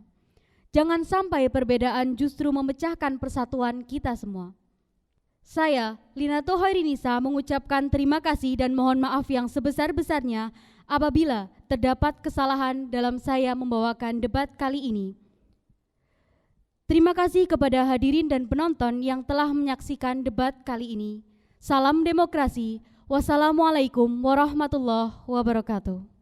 Jangan sampai perbedaan justru memecahkan persatuan kita semua. Saya, Linato Hoirinisa, mengucapkan terima kasih dan mohon maaf yang sebesar-besarnya apabila terdapat kesalahan dalam saya membawakan debat kali ini. Terima kasih kepada hadirin dan penonton yang telah menyaksikan debat kali ini. Salam demokrasi. Wassalamualaikum warahmatullahi wabarakatuh.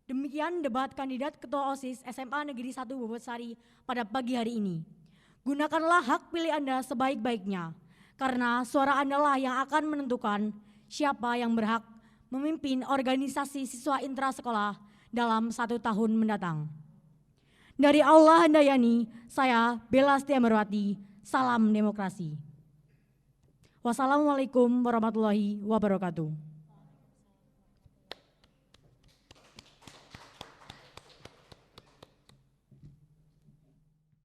Demikian debat kandidat ketua OSIS SMA Negeri 1 Bobotsari pada pagi hari ini. Gunakanlah hak pilih Anda sebaik-baiknya, karena suara Anda lah yang akan menentukan siapa yang berhak memimpin organisasi siswa intrasekolah dalam 1 tahun mendatang. Dari Allah Handayani, saya Bella Setiamarwati, salam demokrasi. Wassalamualaikum warahmatullahi wabarakatuh.